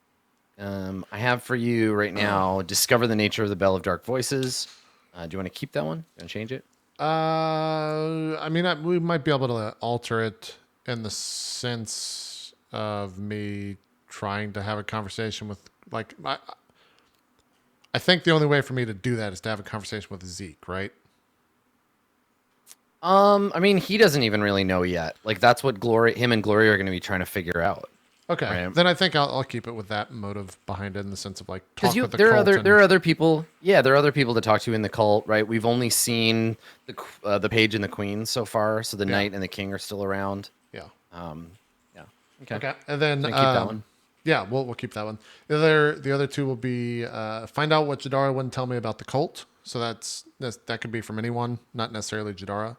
I have for you right now, discover the nature of the Bell of Dark Voices. Do you want to keep that one? Want to change it? I mean, we might be able to alter it in the sense of me trying to have a conversation with, like, I think the only way for me to do that is to have a conversation with Zeke, right? I mean, he doesn't even really know yet. Like, that's what him and Glory are going to be trying to figure out. Okay, right? Then I think I'll keep it with that motive behind it, in the sense of like talk with the there cult. There are other people. Yeah, there are other people to talk to in the cult, right? We've only seen the page and the queen so far, so the knight and the king are still around. Yeah. Okay. Okay, and then keep that one. Yeah, we'll keep that one. The other two will be find out what Jadara wouldn't tell me about the cult. So that could be from anyone, not necessarily Jadara.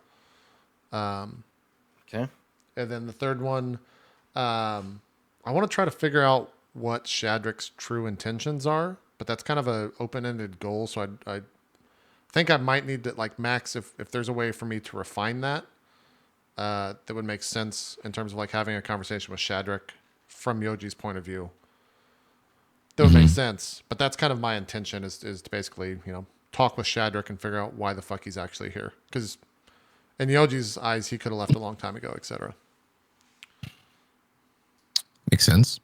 Okay. And then the third one, I want to try to figure out what Shadrach's true intentions are, but that's kind of a open-ended goal. So I think I might need to, like, Max, if there's a way for me to refine that, that would make sense in terms of like having a conversation with Shadrach from Yoji's point of view. That would make sense. But that's kind of my intention is to basically, talk with Shadrach and figure out why the fuck he's actually here. Because in Yoji's eyes, he could have left a long time ago, etc. Makes sense.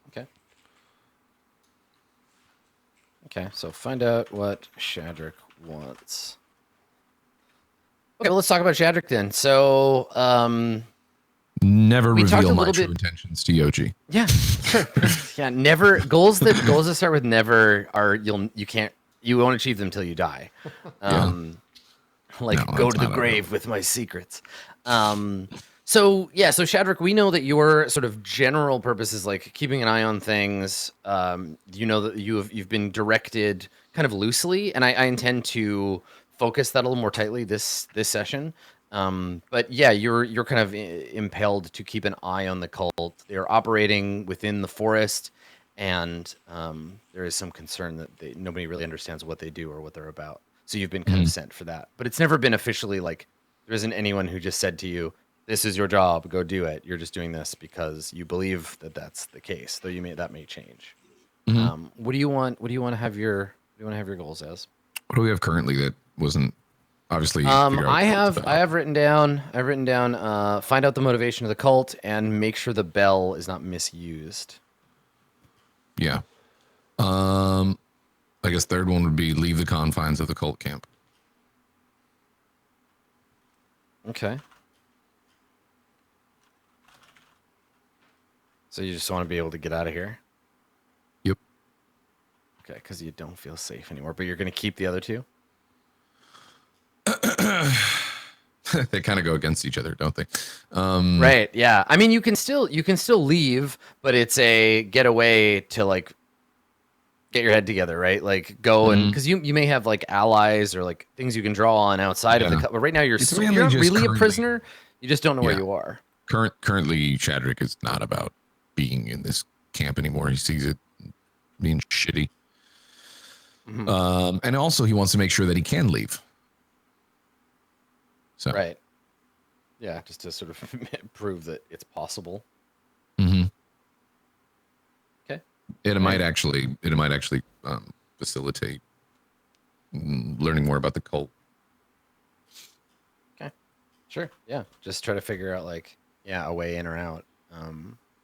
Okay, so find out what Shadrach wants. Okay, well, let's talk about Shadrach then. So, never reveal my true intentions to Yoji. Yeah, sure. Yeah, never goals that start with never are you won't achieve them till you die. Go to the grave with my secrets. So Shadrach, we know that your sort of general purpose is like keeping an eye on things. You know that you've been directed kind of loosely, and I intend to focus that a little more tightly this session. But yeah, you're kind of impelled to keep an eye on the cult. They're operating within the forest, and there is some concern that nobody really understands what they do or what they're about. So you've been kind of sent for that. But it's never been officially, like, there isn't anyone who just said to you, this is your job, go do it. You're just doing this because you believe that that's the case, though that may change. What do you want to have your goals as? What do we have currently that wasn't obviously? figure out what I it's about. have written down find out the motivation of the cult and make sure the bell is not misused. Yeah. I guess third one would be leave the confines of the cult camp. Okay. So you just want to be able to get out of here? Yep. Okay, because you don't feel safe anymore, but you're going to keep the other two? They kind of go against each other, don't they? Right, yeah. I mean, you can still leave, but it's a getaway to like get your head together, right? Like go and because you may have like allies or like things you can draw on outside of the but right now you're It's you're mainly not just really a currently- prisoner. You just don't know where Yeah. you are. Currently, Shadrach is not about being in this camp anymore. He sees it being shitty. And also, he wants to make sure that he can leave. So, Right. Yeah, just to sort of prove that it's possible. Mm-hmm. Okay. It might actually facilitate learning more about the cult. Okay. Sure. Yeah. Just try to figure out like a way in or out.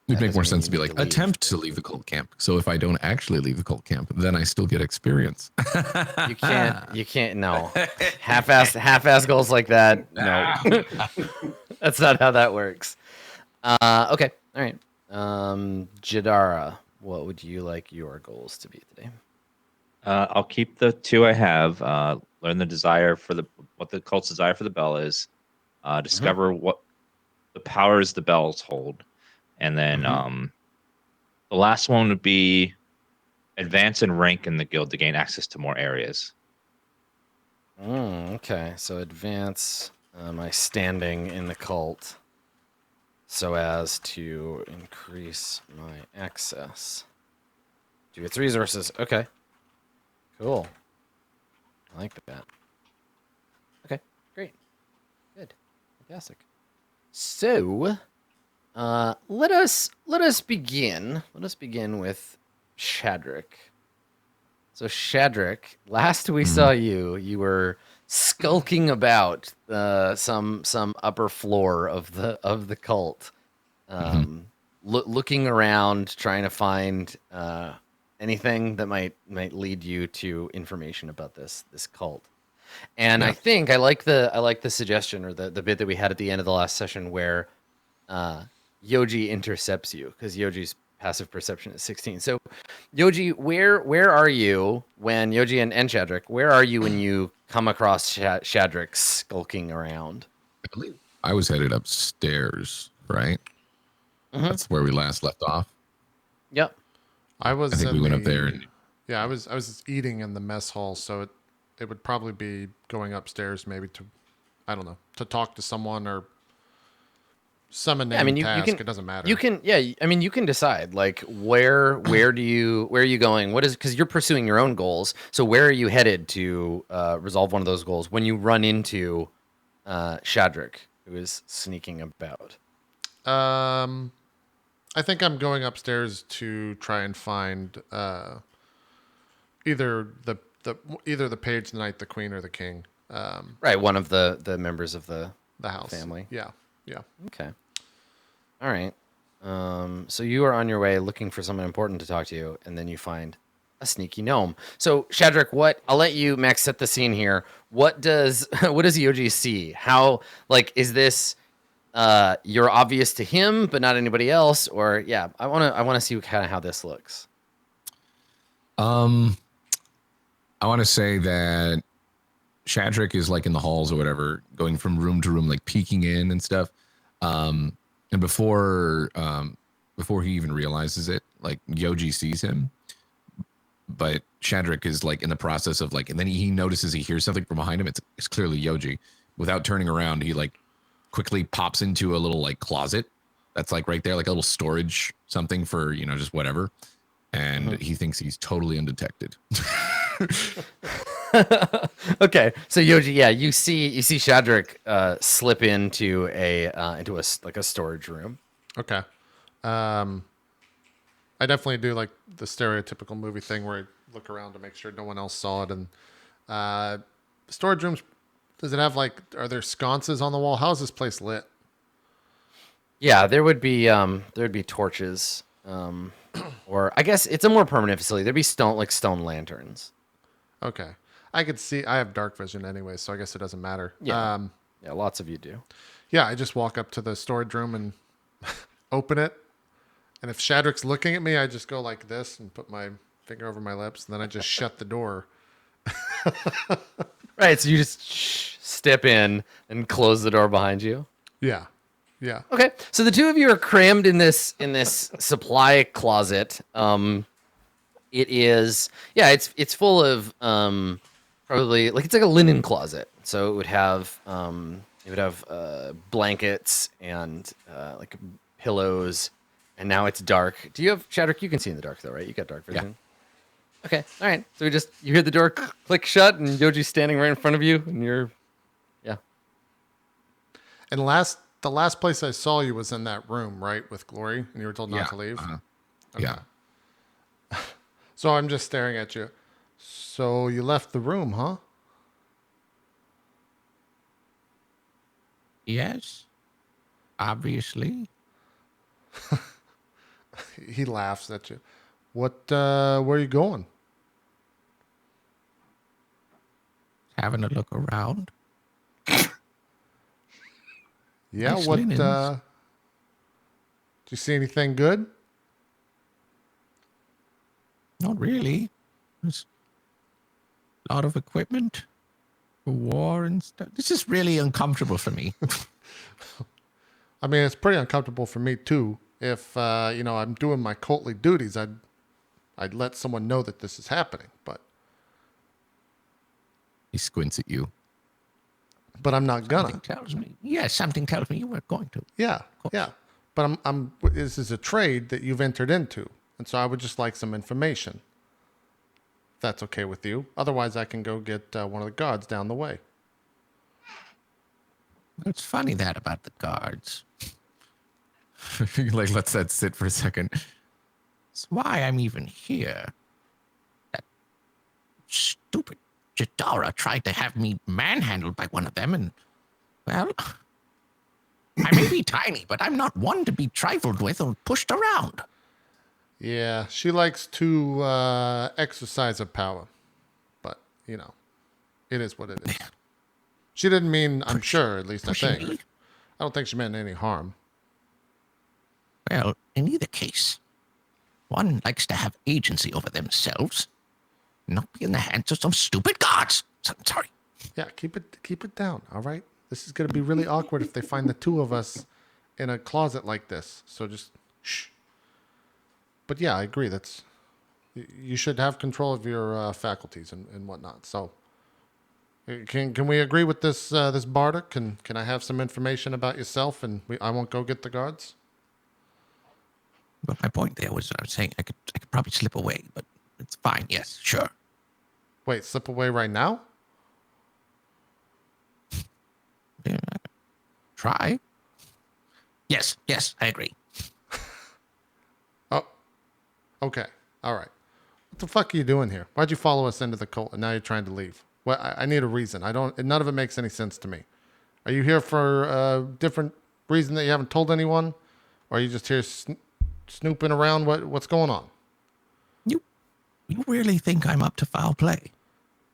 It'd that make more doesn't mean sense to you be need like, to leave. attempt to leave the cult camp. So if I don't actually leave the cult camp, then I still get experience. You can't no. Half-ass goals like that. No. That's not how that works. Okay. All right. Jadara, what would you like your goals to be today? I'll keep the two I have. Learn the desire for what the cult's desire for the bell is. Discover what the powers the bells hold, and then the last one would be advance and rank in the guild to gain access to more areas. Okay. So advance my standing in the cult so as to increase my access to its resources. Okay. Cool. I like that. Okay, great. Good. Fantastic. So, let us begin. Let us begin with Shadrach. So Shadrach, last we saw you were skulking about some upper floor of the cult, looking around, trying to find anything that might lead you to information about this cult. And I think I like the suggestion or the bit that we had at the end of the last session where Yoji intercepts you because Yoji's passive perception is 16. So Yoji, where are you when Yoji and Shadrach, where are you when you come across Shadrach skulking around? I believe I was headed upstairs, right? That's where we last left off. Yep. I think we went up there. Yeah, I was eating in the mess hall, so it would probably be going upstairs, maybe to, I don't know, to talk to someone or summon a task. It doesn't matter. You can, you can decide like where are you going? What is, because you're pursuing your own goals. So where are you headed to resolve one of those goals when you run into Shadrach, who is sneaking about? I think I'm going upstairs to try and find either the page, the knight, the queen, or the king. Right, one of the members of the house family. Yeah. Okay. All right. So you are on your way looking for someone important to talk to you, and then you find a sneaky gnome. So Shadrach, I'll let you, Max, set the scene here. What does Yoji see? How, like, is this you're obvious to him but not anybody else? Or I wanna see kind of how this looks. I want to say that Shadrach is like in the halls or whatever, going from room to room, like peeking in and stuff. And before he even realizes it, like Yoji sees him, but Shadrach is like in the process of like, and then he notices he hears something from behind him. It's clearly Yoji. Without turning around, he like quickly pops into a little like closet that's like right there, like a little storage something for, just whatever. And he thinks he's totally undetected. Okay, so Yoji, yeah, you see Shadrach slip into a storage room. Okay. I definitely do like the stereotypical movie thing where I look around to make sure no one else saw it. And storage rooms, does it have like, are there sconces on the wall? How is this place lit? Yeah, there would be torches, or I guess it's a more permanent facility. There'd be stone lanterns. Okay. I could see, I have dark vision anyway, so I guess it doesn't matter. Yeah. Yeah, lots of you do. Yeah, I just walk up to the storage room and open it. And if Shadrach's looking at me, I just go like this and put my finger over my lips, and then I just shut the door. Right, so you just step in and close the door behind you. Yeah. Yeah. Okay, so the two of you are crammed in this supply closet. It is, yeah, it's full of probably like it's like a linen closet. So it would have blankets and like pillows. And now it's dark. Do you have Shadrach? You can see in the dark though, right? You got dark vision. Yeah. Okay. All right. So you hear the door click shut, and Yoji's standing right in front of you, and you're, yeah. And the last place I saw you was in that room, right, with Glory, and you were told not to leave. Okay. Yeah. So I'm just staring at you. So you left the room, huh? Yes. Obviously. He laughs at you. Where are you going? Having a look around. Yeah, Nice what, linens. do you see anything good? Not really. There's a lot of equipment for war and stuff. This is really uncomfortable for me. I mean, it's pretty uncomfortable for me too. If I'm doing my cultly duties, I'd let someone know that this is happening. But He squints at you. I'm not gonna. Something tells me. Yeah, something tells me you weren't going to. Yeah, yeah. But this is a trade that you've entered into, and so I would just like some information. If that's okay with you. Otherwise, I can go get one of the guards down the way. It's funny that about the guards. Like, let that sit for a second. It's why I'm even here. That stupid Jadara tried to have me manhandled by one of them, and, well, I may be tiny, but I'm not one to be trifled with or pushed around. Yeah, she likes to exercise her power, but it is what it is. She didn't mean, I'm sure, at least I pushing think. me? I don't think she meant any harm. Well, in either case, one likes to have agency over themselves, not be in the hands of some stupid gods. Sorry. Yeah, keep it down, all right? This is going to be really awkward if they find the two of us in a closet like this. So just shh. But yeah, I agree. You should have control of your faculties and whatnot. So can we agree with this this Bardic? Can I have some information about yourself, and I won't go get the guards? But my point there was I was saying I could probably slip away, but it's fine. Yes, sure. Wait, slip away right now? Yeah, try. Yes, I agree. Oh, okay. All right. What the fuck are you doing here? Why'd you follow us into the cult and now you're trying to leave? Well, I need a reason. None of it makes any sense to me. Are you here for a different reason that you haven't told anyone? Or are you just here snooping around? What's going on? You really think I'm up to foul play?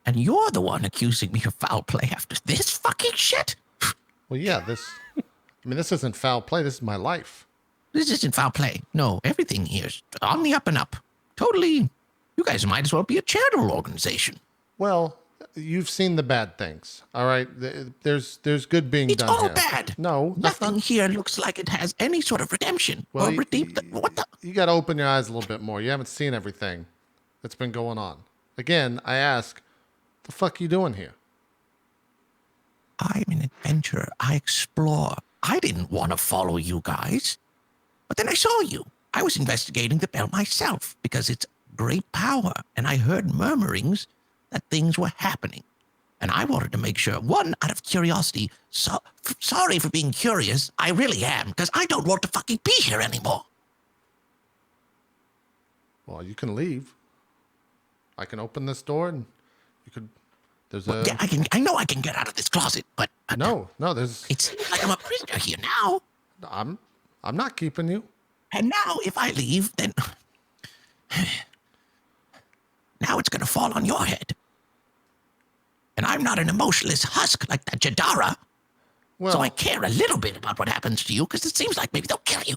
And you're the one accusing me of foul play after this fucking shit? Well, yeah, this isn't foul play. This is my life. This isn't foul play. No, everything here's on the up and up. Totally. You guys might as well be a charitable organization. Well, you've seen the bad things, all right? There's good being It's done all here. bad. No, that's Nothing not. here looks like it has any sort of redemption Well, or redeem. What the? You got to open your eyes a little bit more. You haven't seen everything that's been going on. Again, I ask, the fuck you doing here? I'm an adventurer. I explore. I didn't want to follow you guys. But then I saw you. I was investigating the bell myself because it's great power. And I heard murmurings that things were happening. And I wanted to make sure, one, out of curiosity, sorry for being curious, I really am, because I don't want to fucking be here anymore. Well, you can leave. I can open this door and you could. There's Well, a. yeah, I know I can get out of this closet, but No, there's. it's like I'm a prisoner here now. I'm not keeping you. And now, if I leave, then now it's gonna fall on your head. And I'm not an emotionless husk like that Jadara. Well, So I care a little bit about what happens to you, because it seems like maybe they'll kill you.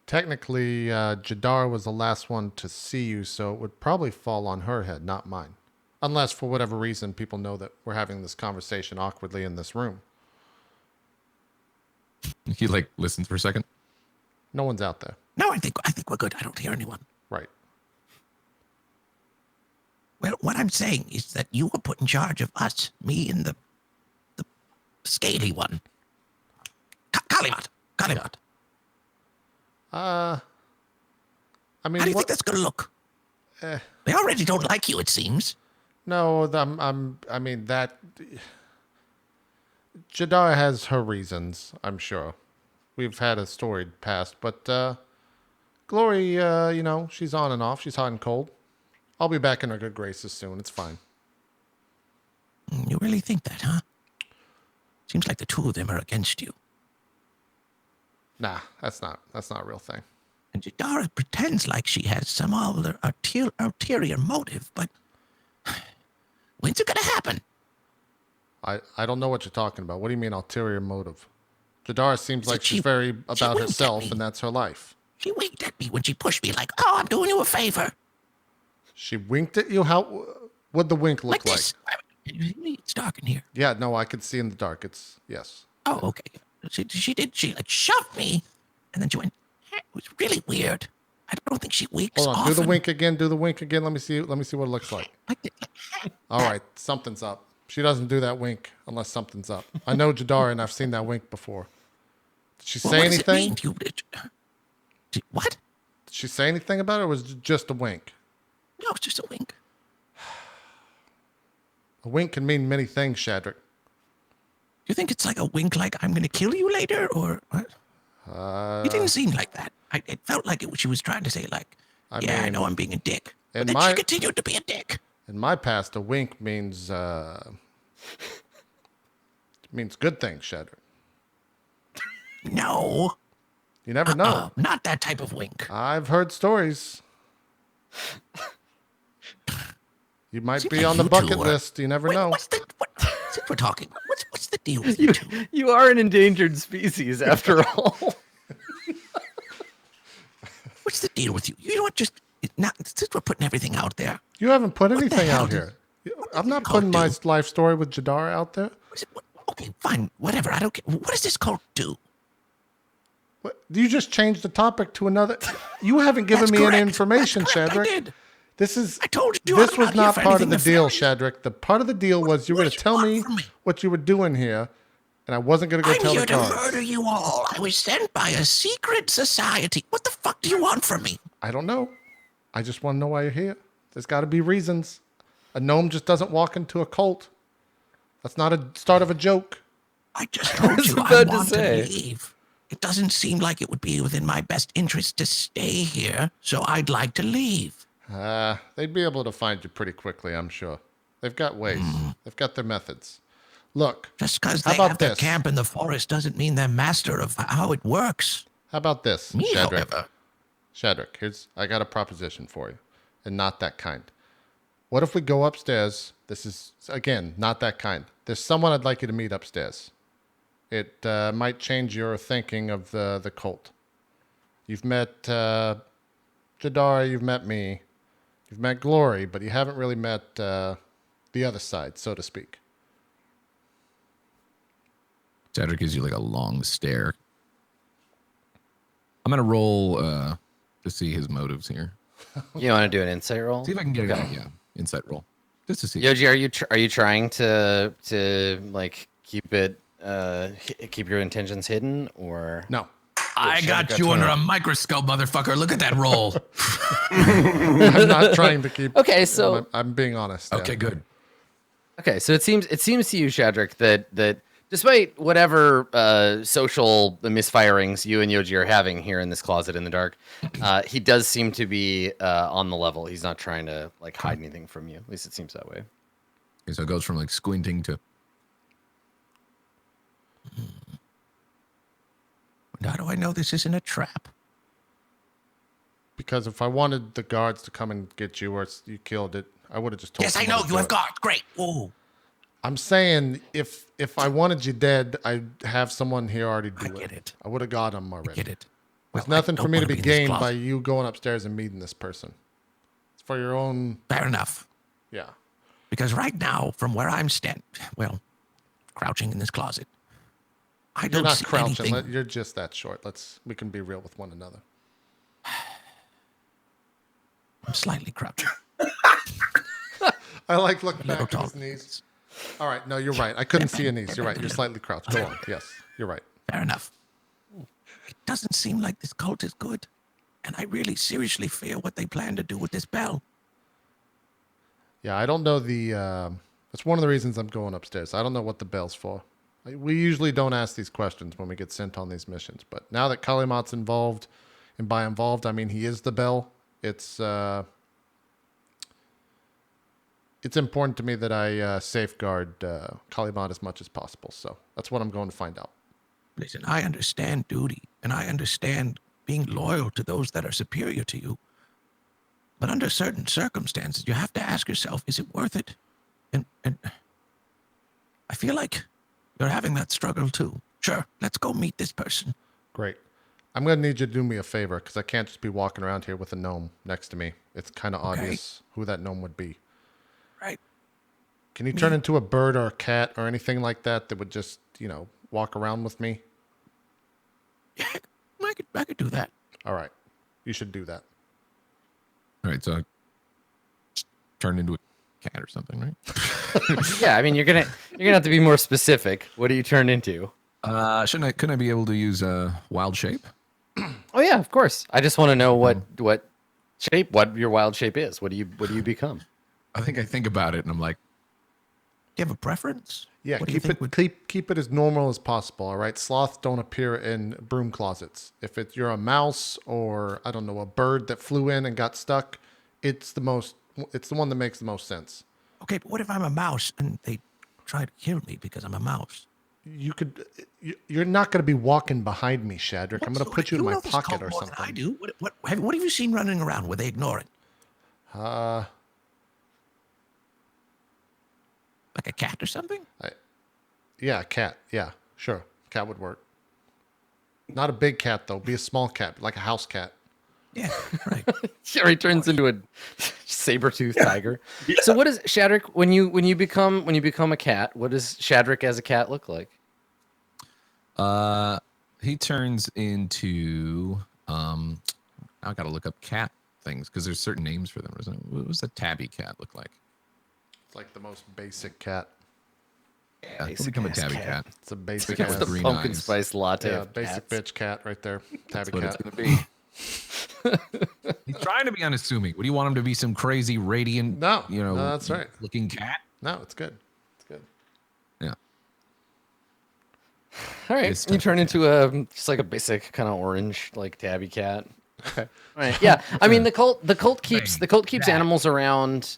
technically, Jadar was the last one to see you, so it would probably fall on her head, not mine. Unless, for whatever reason, people know that we're having this conversation awkwardly in this room. He like listens for a second. No one's out there. No, I think we're good. I don't hear anyone. Right. Well, what I'm saying is that you were put in charge of us, me and the scaly one. Kalimat. I mean, How do you what? think that's going to look? They already don't like you, it seems. No, I mean that. Jadar has her reasons, I'm sure. We've had a storied past, but Glory, she's on and off. She's hot and cold. I'll be back in her good graces soon. It's fine. You really think that, huh? Seems like the two of them are against you. Nah, that's not a real thing. And Jadara pretends like she has some other ulterior motive, but when's it going to happen? I don't know what you're talking about. What do you mean ulterior motive? Jadara seems like she's she very winked about at herself, me. and that's her life. She winked at me when she pushed me like, oh, I'm doing you a favor. She winked at you? How what'd the wink look Like this. It's dark in here. Yeah, no, I could see in the dark. It's yes. Oh, okay. She like shoved me, and then she went. It was really weird. I don't think she winks Hold on, often. do the wink again. Do the wink again. Let me see what it looks like. All right, something's up. She doesn't do that wink unless something's up. I know Jadara, and I've seen that wink before. Did she say What does it anything? mean? What? Did she say anything about it, or was it just a wink? No, it's just a wink. A wink can mean many things, Shadrach. Do you think it's like a wink, like I'm going to kill you later, or what? It didn't seem like that. It felt like she was trying to say, like, I mean, know I'm being a dick. in But then my- she continued to be a dick. In my past, a wink means good things, Shadrach. No. You never know. Not that type of wink. I've heard stories. You might Seems be like on the you bucket two are- list. You never Wait, know. Since we're talking, what's the deal with you two? You are an endangered species after all. What's the deal with you? You know what? Since we're putting everything out there. You haven't put the anything hell out does- here. I'm not cult putting my do? life story with Jadara out there. Okay, fine, whatever. I don't care. What does this cult do? What? You just changed the topic to another. You haven't given That's me correct. any information, That's correct, I Shadrach. did. This is. I told you This I'm was not here not for part of anything the deal, nefarious. Shadrach. The part of the deal was you were going to tell What do me you want from me? what you were doing here, and I wasn't going to go I'm tell here the to guards. murder you all. I was sent by a secret society. What the fuck do you want from me? I don't know. I just want to know why you're here. There's got to be reasons. A gnome just doesn't walk into a cult. That's not a start of a joke. I just told was you I about to want to say. leave. It doesn't seem like it would be within my best interest to stay here, so I'd like to leave. They'd be able to find you pretty quickly, I'm sure. They've got ways. They've got their methods. Look, Just because How they about have their this? camp in the forest doesn't mean they're master of how it works. how about this, Me, Shadrach? however. Shadrach, I got a proposition for you, and not that kind. What if we go upstairs? This is, again, not that kind. There's someone I'd like you to meet upstairs. It might change your thinking of the cult. You've met Jadara, you've met me, you've met Glory, but you haven't really met the other side, so to speak. Cedric gives you like a long stare. I'm gonna roll to see his motives here. You want to do an insight roll? See if I can get a insight roll just to see. Yoji, are you trying to like keep it keep your intentions hidden, or No. I got you under a microscope, motherfucker. Look at that roll. I'm not trying to keep. Okay, so I'm being honest. Okay, good. okay, so it seems to you, Shadrach, that despite whatever social misfirings you and Yoji are having here in this closet in the dark, he does seem to be on the level. He's not trying to like hide anything from you. At least it seems that way. Okay, so it goes from like squinting to. How do I know this isn't a trap? Because if I wanted the guards to come and get you, or you killed it, I would have just told. Yes, I someone know to you do have it. guards. Great. Whoa. I'm saying if I wanted you dead, I'd have someone here already do I it. get it. I would have got him already. Get it. There's Well, I nothing for don't me to wanna be in this gained by closet. you going upstairs and meeting this person. It's for your own. Fair enough. Yeah. Because right now, from where I'm crouching in this closet, I You're don't not see crouching. anything. You're just that short. We can be real with one another. I'm slightly crouching. I like looking Little back at his tall. knees. All right. No, you're right. I couldn't see your knees. You're right. You're slightly crouched. Go on. Yes, you're right. Fair enough. It doesn't seem like this cult is good. And I really seriously fear what they plan to do with this bell. Yeah, I don't know the. That's one of the reasons I'm going upstairs. I don't know what the bell's for. We usually don't ask these questions when we get sent on these missions, but now that Kalimat's involved, and by involved I mean he is the bell. It's important to me that I safeguard Kalimat as much as possible. So that's what I'm going to find out. Listen, I understand duty, and I understand being loyal to those that are superior to you. But under certain circumstances, you have to ask yourself, is it worth it? And I feel like you're having that struggle too. Sure, let's go meet this person. Great. I'm going to need you to do me a favor because I can't just be walking around here with a gnome next to me. It's kind of obvious who that gnome would be. Right. Can you turn into a bird or a cat or anything like that that would just, walk around with me? Yeah, I could do that. All right. You should do that. All right, so I turn into a cat or something, right? Yeah, I mean you're gonna have to be more specific. What do you turn into? Couldn't I be able to use a wild shape? Oh yeah, of course. I just want to know what your wild shape is. What do you become? I think about it and I'm like, Do you have a preference? Yeah, What do you keep think it keep it as normal as possible. All right, sloths don't appear in broom closets. If you're a mouse or I don't know a bird that flew in and got stuck, it's the one that makes the most sense. Okay, but what if I'm a mouse and they try to kill me because I'm a mouse? You're not going to be walking behind me, Shadrach. I'm going to put you in my this pocket cult or more than something. I do. What have you seen running around where they ignore it? Like a cat or something? Yeah, a cat. Yeah, sure. Cat would work. Not a big cat though. Be a small cat, like a house cat. Yeah, right. Sure, he turns into a saber-toothed tiger. So what is Shadrach when you become a cat? What does Shadrach as a cat look like? he turns into I gotta look up cat things because there's certain names for them, isn't it? What does a tabby cat look like? It's like the most basic cat. Yeah, he'll become a tabby cat. It's a basic It's cat. the green pumpkin eyes. spice latte. Yeah, of basic cats. bitch cat right there. That's Tabby what cat. it's gonna be. He's trying to be unassuming. What do you want him to be? Some crazy, radiant, No, no, that's right. looking cat? No, it's good. It's good. Yeah. All right, It's you tough, turn into just like a basic kind of orange like tabby cat. Okay. All right. Yeah. I mean the cult keeps animals around.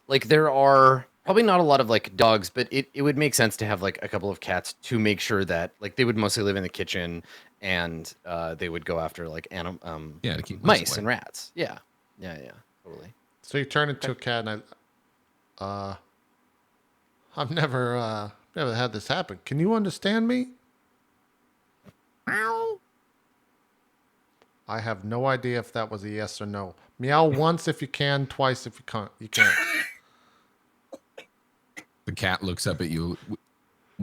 Like there are probably not a lot of like dogs, but it would make sense to have like a couple of cats to make sure that like they would mostly live in the kitchen and they would go after like Yeah, to keep mice away. and rats. Yeah. Yeah. Yeah. Totally. So you turn into a cat, and I've never had this happen. Can you understand me? Meow. I have no idea if that was a yes or no. Meow once if you can, twice if you can't. You can't. The cat looks up at you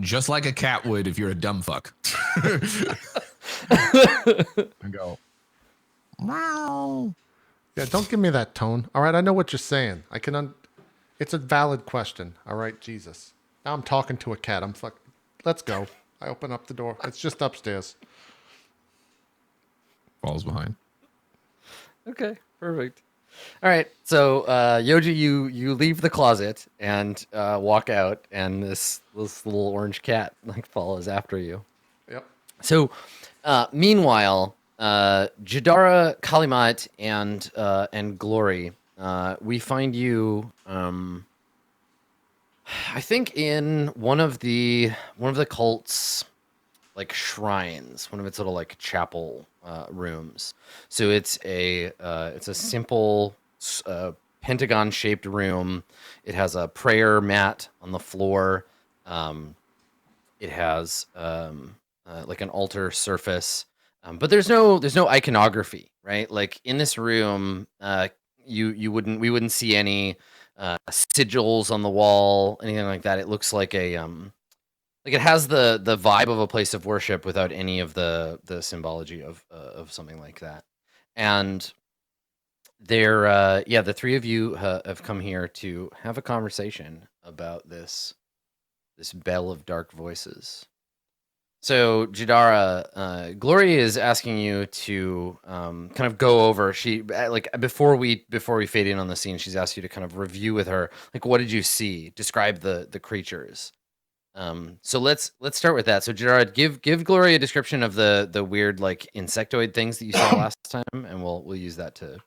just like a cat would if you're a dumb fuck. And go, Meow. Yeah, don't give me that tone. All right, I know what you're saying. I can. It's a valid question. All right, Jesus. Now I'm talking to a cat. Let's go. I open up the door. It's just upstairs. falls behind. Okay, perfect. All right, so Yoji, you leave the closet and walk out, and this little orange cat like follows after you. Yep. So, meanwhile, Jadara, Kalimat, and Glory, we find you. I think in one of the cult's like shrines, one of its little like chapel rooms. So it's a simple pentagon shaped room. It has a prayer mat on the floor. It has like an altar surface, but there's no iconography, right? Like in this room, we wouldn't see any sigils on the wall, anything like that. It looks like a like it has the vibe of a place of worship without any of the symbology of something like that. And they're the three of you have come here to have a conversation about this bell of dark voices. So Jadara, Gloria is asking you to kind of go over. She like before we fade in on the scene, she's asked you to kind of review with her, like, what did you see? Describe the creatures. So let's start with that. So Gerard, give Gloria a description of the weird like insectoid things that you saw last time, and we'll use that to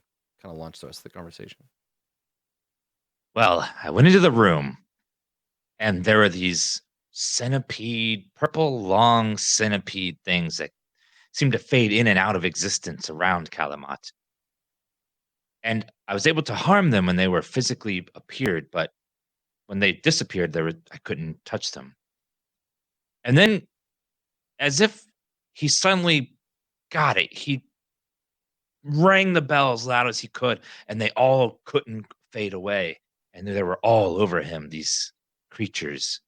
kind of launch the rest of the conversation. Well, I went into the room, and there were these purple long centipede things that seemed to fade in and out of existence around Kalamat. And I was able to harm them when they were physically appeared, but when they disappeared, I couldn't touch them. And then, as if he suddenly got it, he rang the bell as loud as he could, and they all couldn't fade away. And they were all over him, these creatures.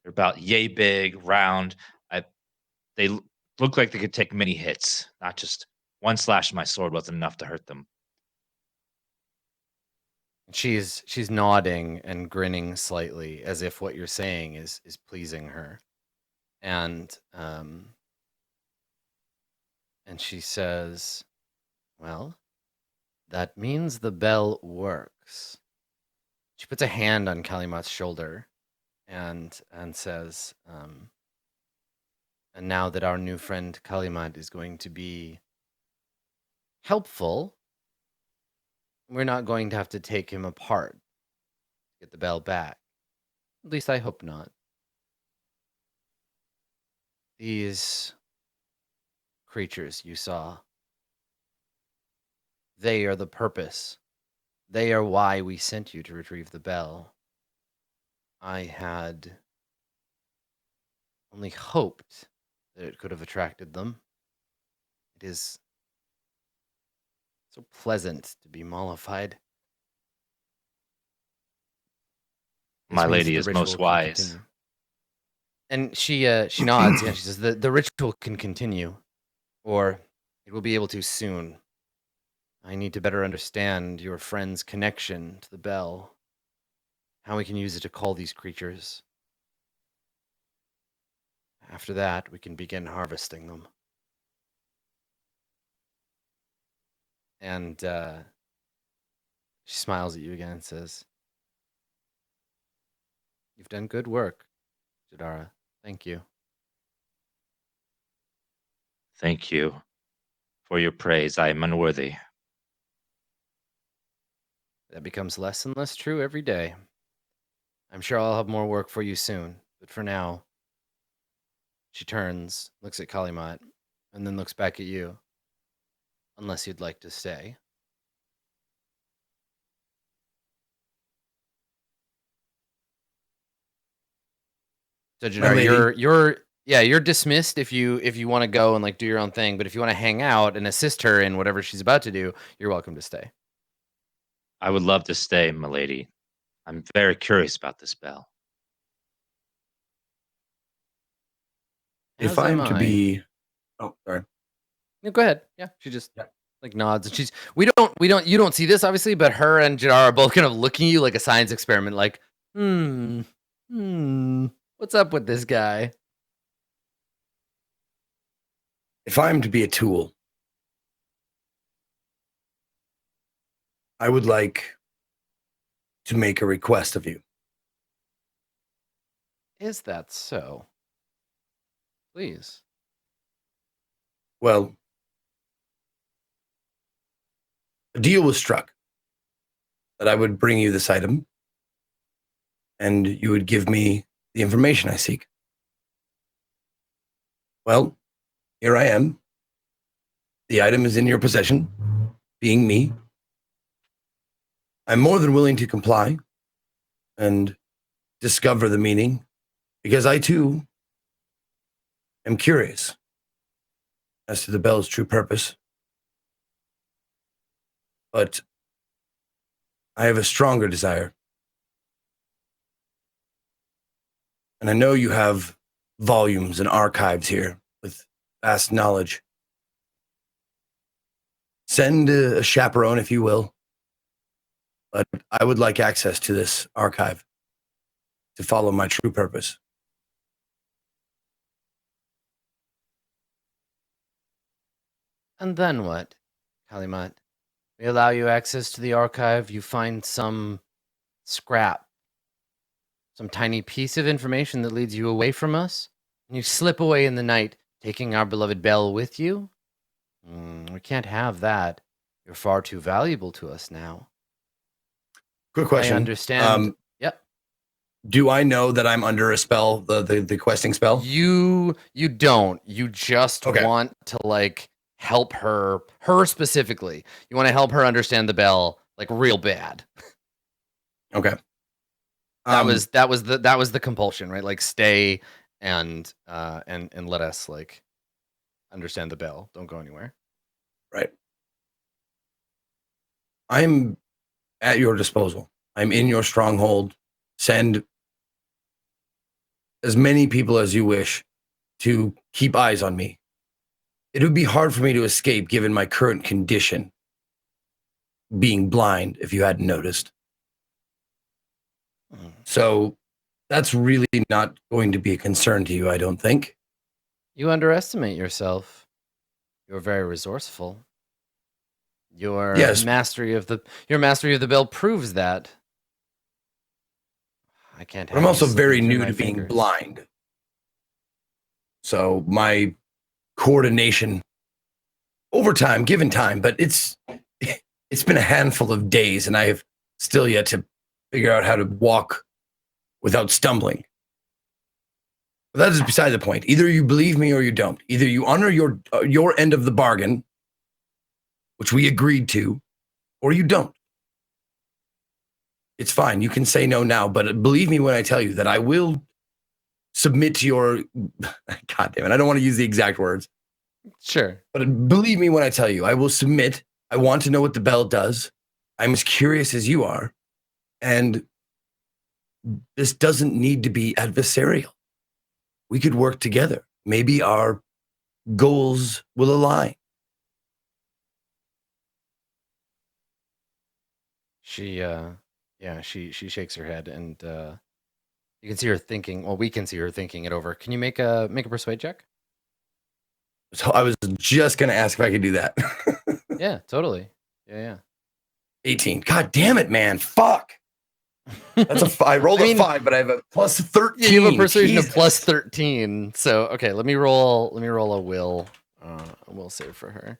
They're about yay big, round. They look like they could take many hits, not just one slash of my sword wasn't enough to hurt them. She's nodding and grinning slightly as if what you're saying is pleasing her. And she says, "Well, that means the bell works." She puts a hand on Kalimat's shoulder and says, "And now that our new friend Kalimat is going to be helpful, we're not going to have to take him apart to get the bell back. At least I hope not. These creatures you saw, they are the purpose. They are why we sent you to retrieve the bell. I had only hoped that it could have attracted them. It is so pleasant to be mollified. This My means lady that is the most ritual can wise. continue." And she nods. Yeah, she says the ritual can continue, or it will be able to soon. I need to better understand your friend's connection to the bell, how we can use it to call these creatures. After that, we can begin harvesting them. And she smiles at you again and says, "You've done good work, Jadara. Thank you." Thank you for your praise. I am unworthy. That becomes less and less true every day. I'm sure I'll have more work for you soon, but for now, she turns, looks at Kalimat, and then looks back at you. Unless you'd like to stay. So Jadar, you're dismissed if you want to go and like do your own thing, but if you want to hang out and assist her in whatever she's about to do, you're welcome to stay. I would love to stay, milady. I'm very curious about this bell. As If I'm am to I. be, oh, sorry. No, go ahead. Yeah, she just like nods, and you don't see this obviously, but her and Jadar are both kind of looking at you like a science experiment, like, what's up with this guy? If I'm to be a tool, I would like to make a request of you. Is that so? Please. Well, a deal was struck that I would bring you this item and you would give me the information I seek. Well, here I am. The item is in your possession, being me. I'm more than willing to comply and discover the meaning because I too am curious as to the bell's true purpose. But I have a stronger desire. And I know you have volumes and archives here with vast knowledge. Send a chaperone, if you will. But I would like access to this archive to follow my true purpose. And then what, Kalimat? We allow you access to the archive. You find some scrap, some tiny piece of information that leads you away from us, and you slip away in the night, taking our beloved bell with you? We can't have that. You're far too valuable to us now. Quick question. I understand. Yep. Do I know that I'm under a spell, the questing spell? You don't. You just Okay. want to like help her specifically. You want to help her understand the bell like real bad. Okay. That was the compulsion, right? Like stay and let us like understand the bell. Don't go anywhere. Right. I'm at your disposal. I'm in your stronghold. Send as many people as you wish to keep eyes on me. It would be hard for me to escape given my current condition, being blind, if you hadn't noticed. So that's really not going to be a concern to you, I don't think. You underestimate yourself. You're very resourceful. Your Yes. mastery of the bell proves that. I can't. But I'm have you also very slipping through new my to being fingers. blind. So my coordination over time, given time, but it's been a handful of days and I have still yet to figure out how to walk without stumbling. But that is beside the point. Either you believe me or you don't. Either you honor your end of the bargain, which we agreed to, or you don't. It's fine. You can say no now, but believe me when I tell you that I will submit to your... God damn it, I don't want to use the exact words. Sure. But believe me when I tell you, I will submit. I want to know what the bell does. I'm as curious as you are. And this doesn't need to be adversarial. We could work together. Maybe our goals will align. She shakes her head, and you can see her thinking. Well, we can see her thinking it over. Can you make a persuade check? So I was just going to ask if I could do that. Yeah, totally. Yeah. 18. God damn it, man. Fuck. That's a 5. I rolled a 5, but I have a plus 13. Yeah, you have a persuasion Jesus. of plus 13. So okay, let me roll a will save for her.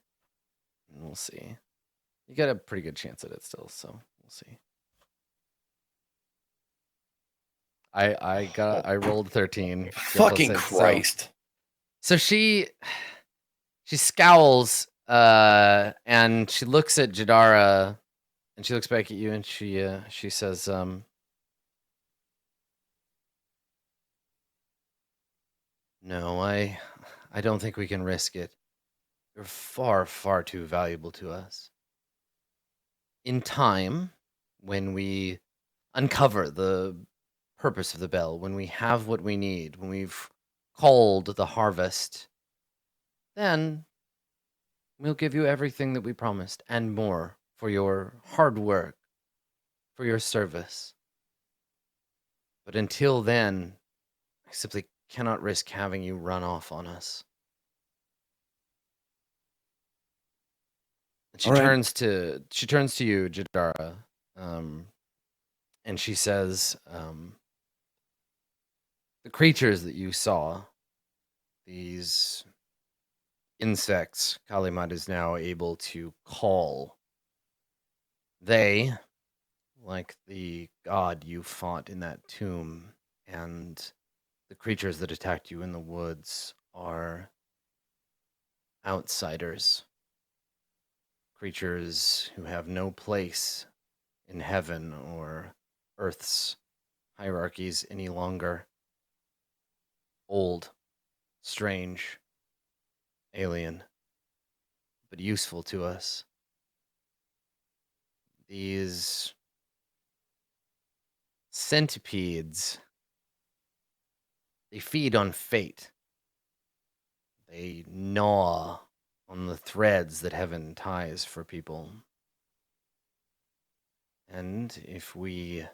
And we'll see. You got a pretty good chance at it still, so we'll see. I rolled 13. Fucking Christ. So she scowls and she looks at Jadara and she looks back at you and she says no, I don't think we can risk it. You're far, far too valuable to us. In time, when we uncover the purpose of the bell, when we have what we need, when we've called the harvest, then we'll give you everything that we promised and more for your hard work, for your service. But until then, I simply cannot risk having you run off on us. She All right. turns to you, Jadara, and she says, "The creatures that you saw, these insects, Kalimat is now able to call. They, like the god you fought in that tomb, and the creatures that attacked you in the woods, are outsiders." Creatures who have no place in heaven or Earth's hierarchies any longer. Old, strange, alien, but useful to us. These centipedes, they feed on fate. They gnaw on the threads that heaven ties for people. And if we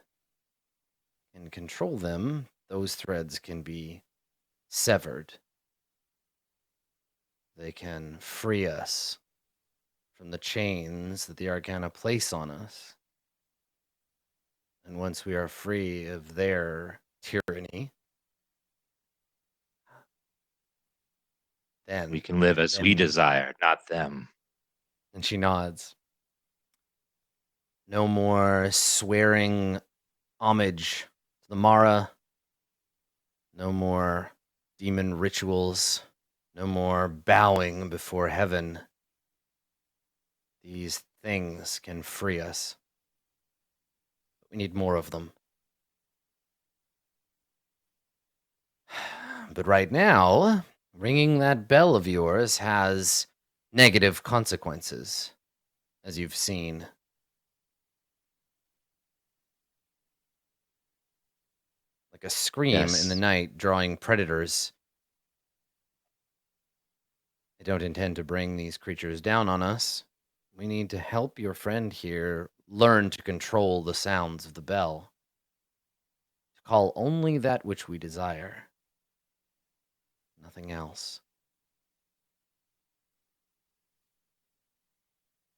can control them, those threads can be severed. They can free us from the chains that the Arcana place on us. And once we are free of their tyranny, then We can live as we desire, not them. And she nods. No more swearing homage to the Mara. No more demon rituals. No more bowing before heaven. These things can free us. But we need more of them. But right now, ringing that bell of yours has negative consequences, as you've seen. Like a scream in the night, drawing predators. I don't intend to bring these creatures down on us. We need to help your friend here learn to control the sounds of the bell. To call only that which we desire. Nothing else.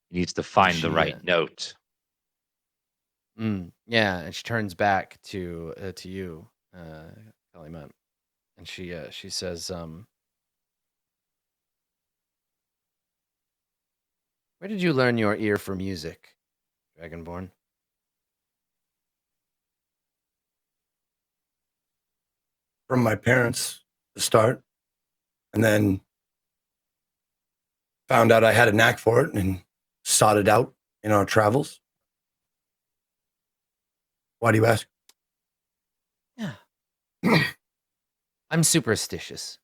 He needs to find the right note. Yeah, and she turns back to you, Kalimat, and she says, "Where did you learn your ear for music, Dragonborn?" From my parents to start, and then found out I had a knack for it and sought it out in our travels. Why do you ask? Yeah. I'm superstitious.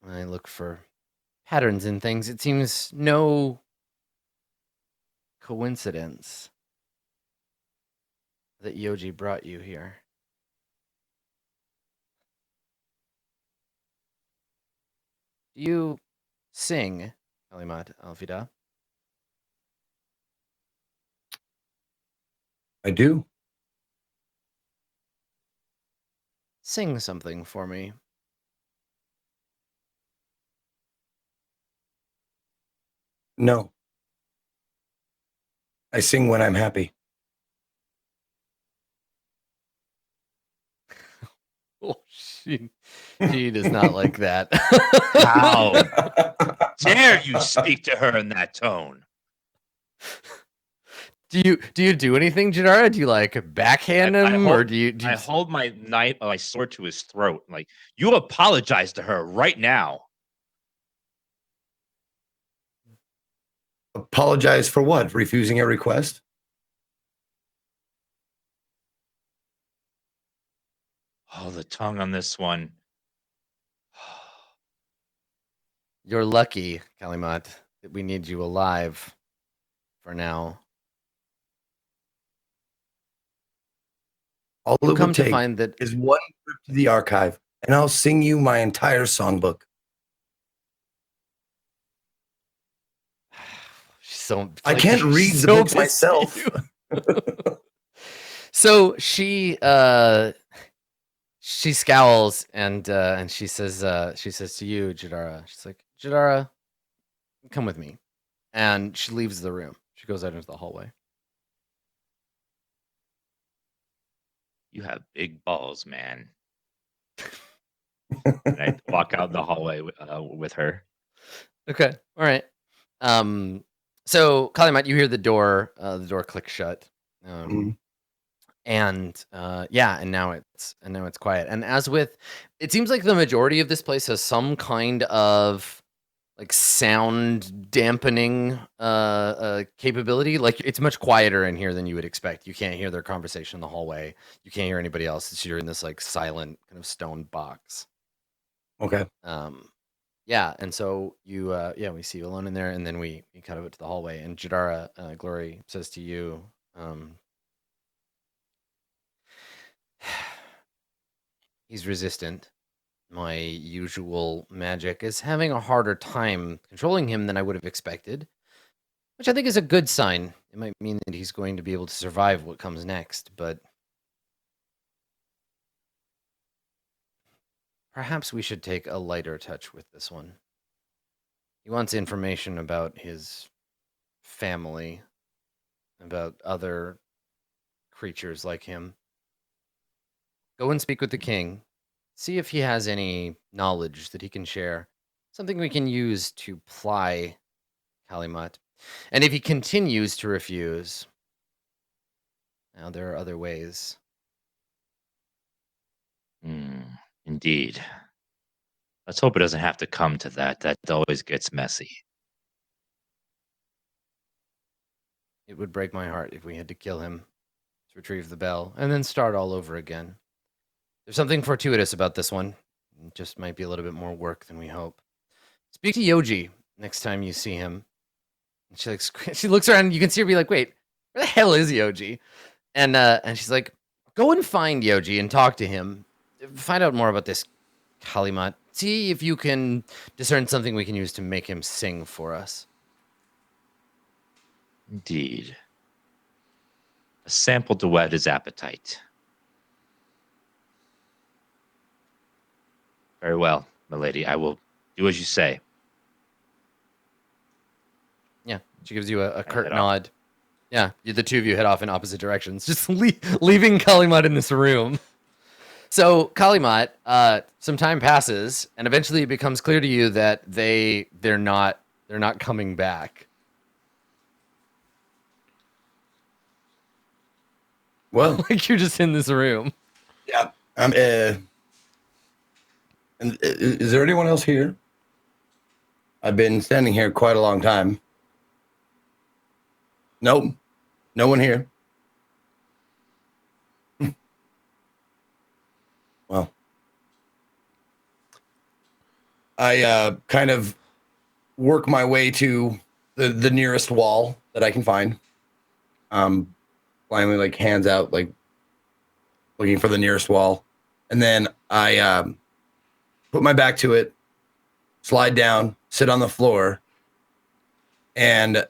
When I look for patterns in things, it seems no coincidence that Yoji brought you here. Do you sing, Kalimat Alfida? I do. Sing something for me. No. I sing when I'm happy. Oh, she does not like that. How dare you speak to her in that tone? Do you do anything, Jadara? Do you like backhand him, or do you? I hold my knife, my sword to his throat. Like, you apologize to her right now. Apologize for what? Refusing a request? Oh, the tongue on this one. You're lucky, Kalimat, that we need you alive for now. All You'll it come would to take find that is one trip to the archive, and I'll sing you my entire songbook. so I can't read the so books myself. So she scowls and she says to you, Jadara. She's like, Jadara, come with me. and she leaves the room. She goes out into the hallway. You have big balls, man. And I walk out the hallway with her. Okay. All right. So Kalimat, you hear the door click shut. And and now it's quiet. And as with, it seems like the majority of this place has some kind of like sound dampening capability. Like it's much quieter in here than you would expect. You can't hear their conversation in the hallway. You can't hear anybody else. You're in this like silent kind of stone box. Okay. Yeah, and so you we see you alone in there, and then we cut over to the hallway, and Jadara Glory says to you, he's resistant. My usual magic is having a harder time controlling him than I would have expected, which I think is a good sign. It might mean that he's going to be able to survive what comes next, but perhaps we should take a lighter touch with this one. He wants information about his family, about other creatures like him. Go and speak with the king. See if he has any knowledge that he can share. Something we can use to ply Kalimat. And if he continues to refuse, now there are other ways. Indeed. Let's hope it doesn't have to come to that. That always gets messy. It would break my heart if we had to kill him to retrieve the bell and then start all over again. There's something fortuitous about this one. It just might be a little bit more work than we hope. Speak to Yoji next time you see him. And she looks around and you can see her be like, wait, where the hell is Yoji? And she's like, go and find Yoji and talk to him. Find out more about this Kalimat. See if you can discern something we can use to make him sing for us. Indeed. A sample to whet his appetite. Very well, milady. I will do as you say. Yeah, she gives you a curt nod. Yeah, the two of you head off in opposite directions, just leaving Kalimat in this room. So Kalimat, some time passes, and eventually it becomes clear to you that they're not coming back. Well, Like you're just in this room. yeah. And is there anyone else here? I've been standing here quite a long time. Nope. No one here. Well, I kind of work my way to the nearest wall that I can find. Finally, like hands out, like looking for the nearest wall, and then I put my back to it, slide down, sit on the floor, and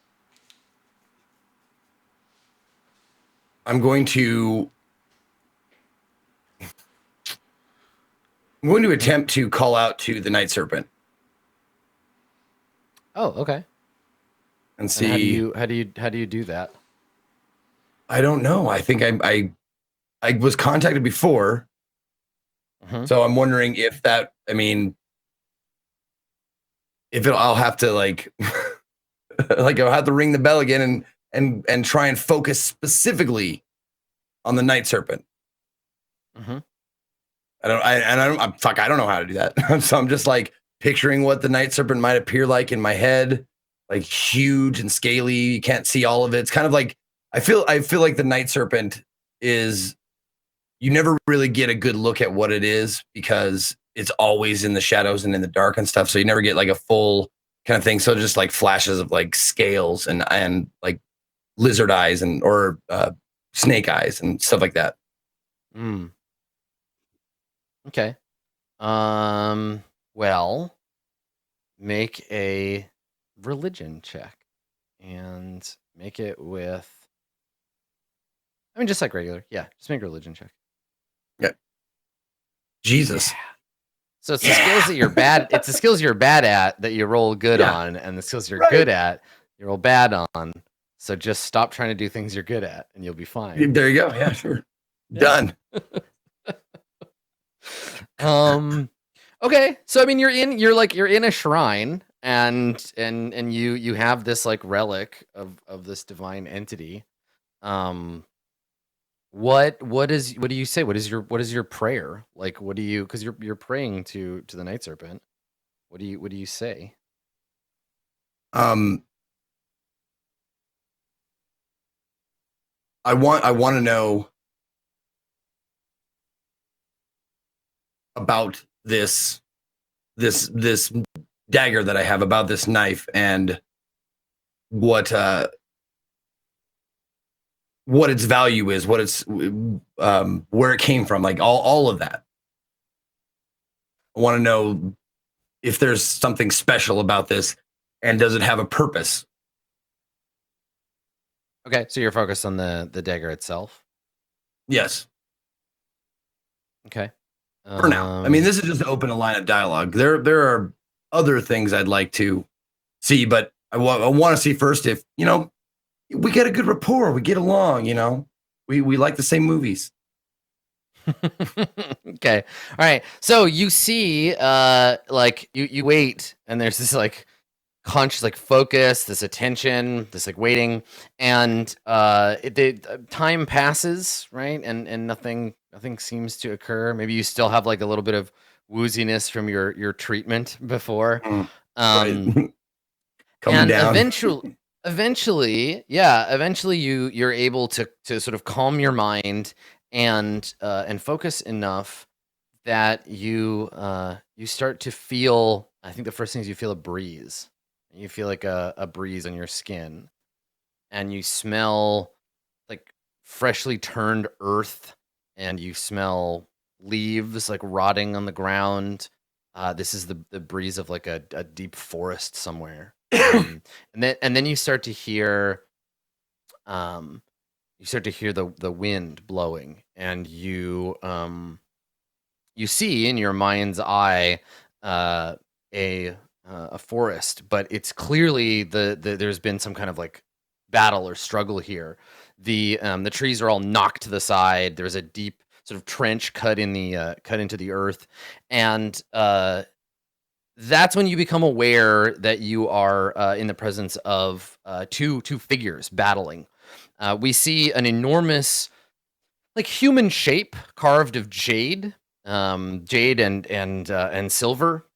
I'm going to attempt to call out to the night serpent. Oh, okay. And see, and how do you do that? I don't know. I think I was contacted before. So I'm wondering if that, I mean, if I'll have to like, like I'll have to ring the bell again and try and focus specifically on the night serpent. I don't know how to do that. So I'm just like picturing what the night serpent might appear like in my head, like huge and scaly. You can't see all of it. It's kind of like, I feel like the night serpent is, you never really get a good look at what it is because it's always in the shadows and in the dark and stuff. So you never get like a full kind of thing. So just like flashes of like scales and like lizard eyes or snake eyes and stuff like that. Okay. Well, make a religion check and make it with, I mean, just like regular. Yeah, just make a religion check. Yeah. Jesus. Yeah. So it's the skills that you're bad. It's the skills you're bad at that you roll good on, and the skills you're good at You roll bad on. So just stop trying to do things you're good at, and you'll be fine. There you go. Yeah, sure. Done. Okay. So I mean, you're in a shrine, and you have this like relic of this divine entity. What do you say? What is your prayer? Like, what do you, because you're praying to the night serpent. What do you say? I want to know about this dagger that I have, about this knife, and what its value is, what its where it came from, like all of that. I want to know if there's something special about this, and does it have a purpose? Okay, so you're focused on the dagger itself. Yes. Okay. For now. I mean, this is just to open a line of dialogue. There are other things I'd like to see, but I want to see first if, we get a good rapport, we get along, we like the same movies. Okay. All right. So you see, like you wait, and there's this like conscious like focus, this attention, this like waiting, and time passes, right? And nothing seems to occur. Maybe you still have like a little bit of wooziness from your treatment before. Coming and down. eventually you're able to sort of calm your mind and focus enough that you start to feel, I think the first thing is you feel a breeze. You feel like a breeze on your skin, and you smell like freshly turned earth, and you smell leaves like rotting on the ground. This is the breeze of like a deep forest somewhere. And then you start to hear the wind blowing, and you see in your mind's eye a forest, but it's clearly there's been some kind of like battle or struggle here. The trees are all knocked to the side. There's a deep sort of trench cut into the earth, and that's when you become aware that you are in the presence of two figures battling. We see an enormous, like, human shape carved of jade, and silver.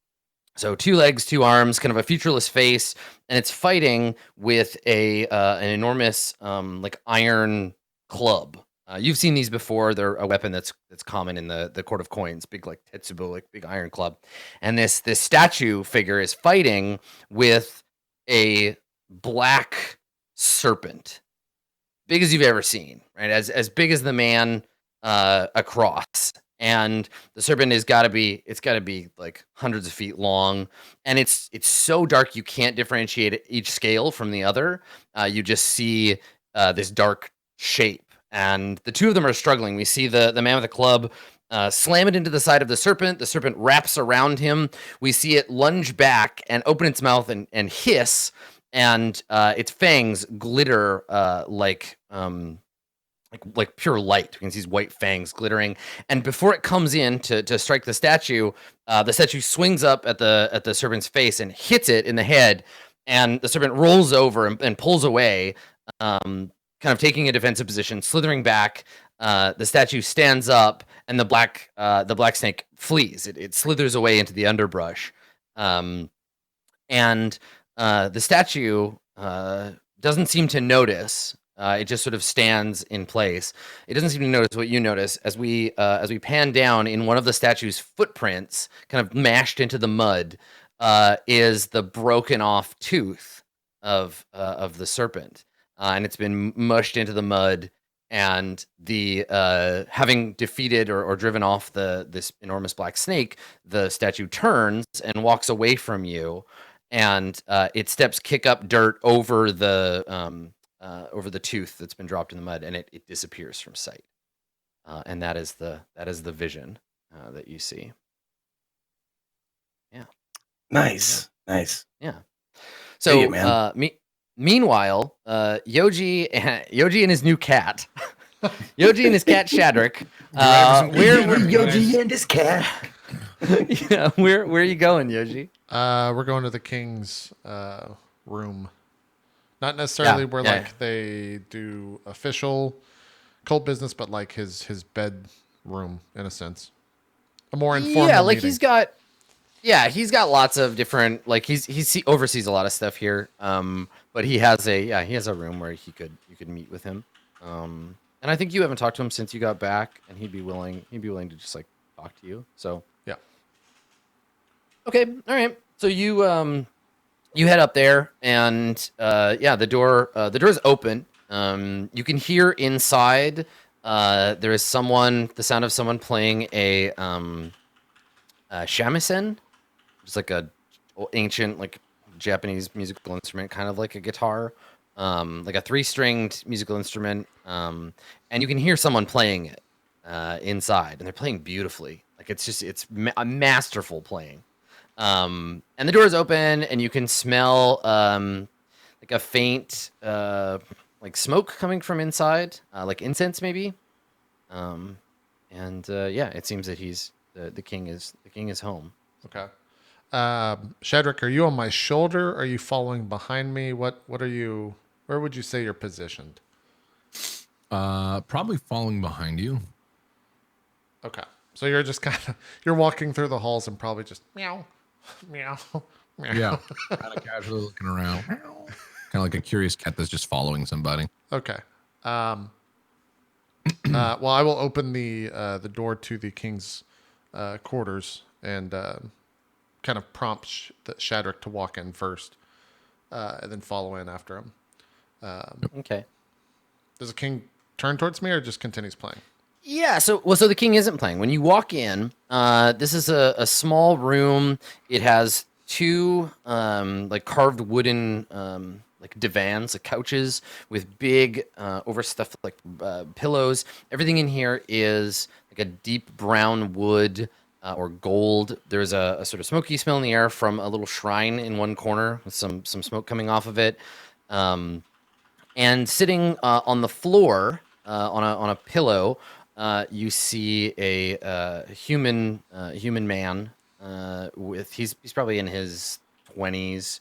So 2 legs, 2 arms, kind of a featureless face, and it's fighting with an enormous like iron club. You've seen these before. They're a weapon that's common in the Court of Coins, big like tetsubo, like big iron club. And this statue figure is fighting with a black serpent, big as you've ever seen, right? As big as the man across. And the serpent it's got to be like hundreds of feet long, and it's so dark you can't differentiate each scale from the other. You just see this dark shape, and the two of them are struggling. We see the man with the club slam it into the side of the serpent. The serpent wraps around him. We see it lunge back and open its mouth and hiss, and its fangs glitter like pure light. You can see these white fangs glittering, and before it comes in to strike the statue swings up at the serpent's face and hits it in the head, and the serpent rolls over and pulls away, kind of taking a defensive position, slithering back. The statue stands up, and the black snake flees. It slithers away into the underbrush, and the statue doesn't seem to notice. It just sort of stands in place. It doesn't seem to notice what you notice as we pan down. In one of the statue's footprints, kind of mashed into the mud, is the broken off tooth of the serpent, and it's been mushed into the mud. And the having defeated or driven off this enormous black snake, the statue turns and walks away from you, and its steps kick up dirt over the tooth that's been dropped in the mud, and it disappears from sight. And that is the vision that you see. Yeah. Nice. Yeah. So man. Meanwhile, Yoji and his new cat, Yoji and his cat Shadrach. Where Yoji and his cat. yeah, where are you going, Yoji? We're going to the king's room. Not necessarily where yeah. like they do official cult business, but like his bedroom in a sense. A more informal Yeah, like meeting. he's got lots of different like he oversees a lot of stuff here. But he has a room where you could meet with him. And I think you haven't talked to him since you got back, and he'd be willing to just like talk to you. So Yeah. okay, all right. So you head up there, and the door is open. You can hear inside. There is the sound of someone playing a shamisen, just like a ancient like Japanese musical instrument, kind of like a guitar, like a 3-stringed musical instrument. And you can hear someone playing it inside, and they're playing beautifully. Like it's a masterful playing. And the door is open, and you can smell like a faint like smoke coming from inside, like incense maybe. It seems that the king is home. Okay. Shadrach, are you on my shoulder? Are you following behind me? What are you? Where would you say you're positioned? Probably following behind you. Okay. So you're just you're walking through the halls and probably just meow, meow, meow. Yeah. Kind of casually looking around. Kind of like a curious cat that's just following somebody. Okay. Well, I will open the door to the king's quarters and kind of prompt Shadrach to walk in first, and then follow in after him. Okay. Does the king turn towards me or just continues playing? Yeah, so the king isn't playing. When you walk in, this is a small room. It has two like carved wooden like divans, like couches with big overstuffed like pillows. Everything in here is like a deep brown wood or gold. There's a sort of smoky smell in the air from a little shrine in one corner with some smoke coming off of it. And sitting on the floor on a pillow, you see a human man with he's probably in his 20s.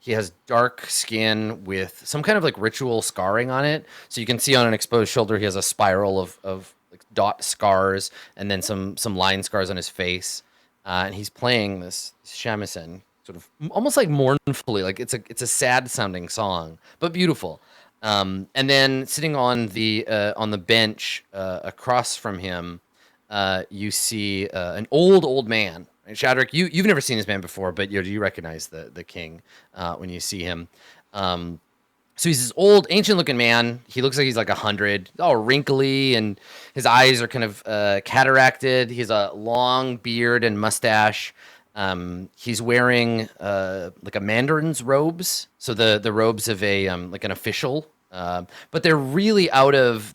He has dark skin with some kind of like ritual scarring on it. So you can see on an exposed shoulder he has a spiral of like dot scars and then some line scars on his face. And he's playing this shamisen sort of almost like mournfully, like it's a sad sounding song, but beautiful. And then sitting on the bench across from him, you see an old man. And Shadrach, you've never seen this man before, but you recognize the king when you see him. So he's this old, ancient-looking man. He looks like he's like 100, all wrinkly, and his eyes are kind of cataracted. He has a long beard and mustache. He's wearing like a mandarin's robes, so the robes of a like an official, but they're really out of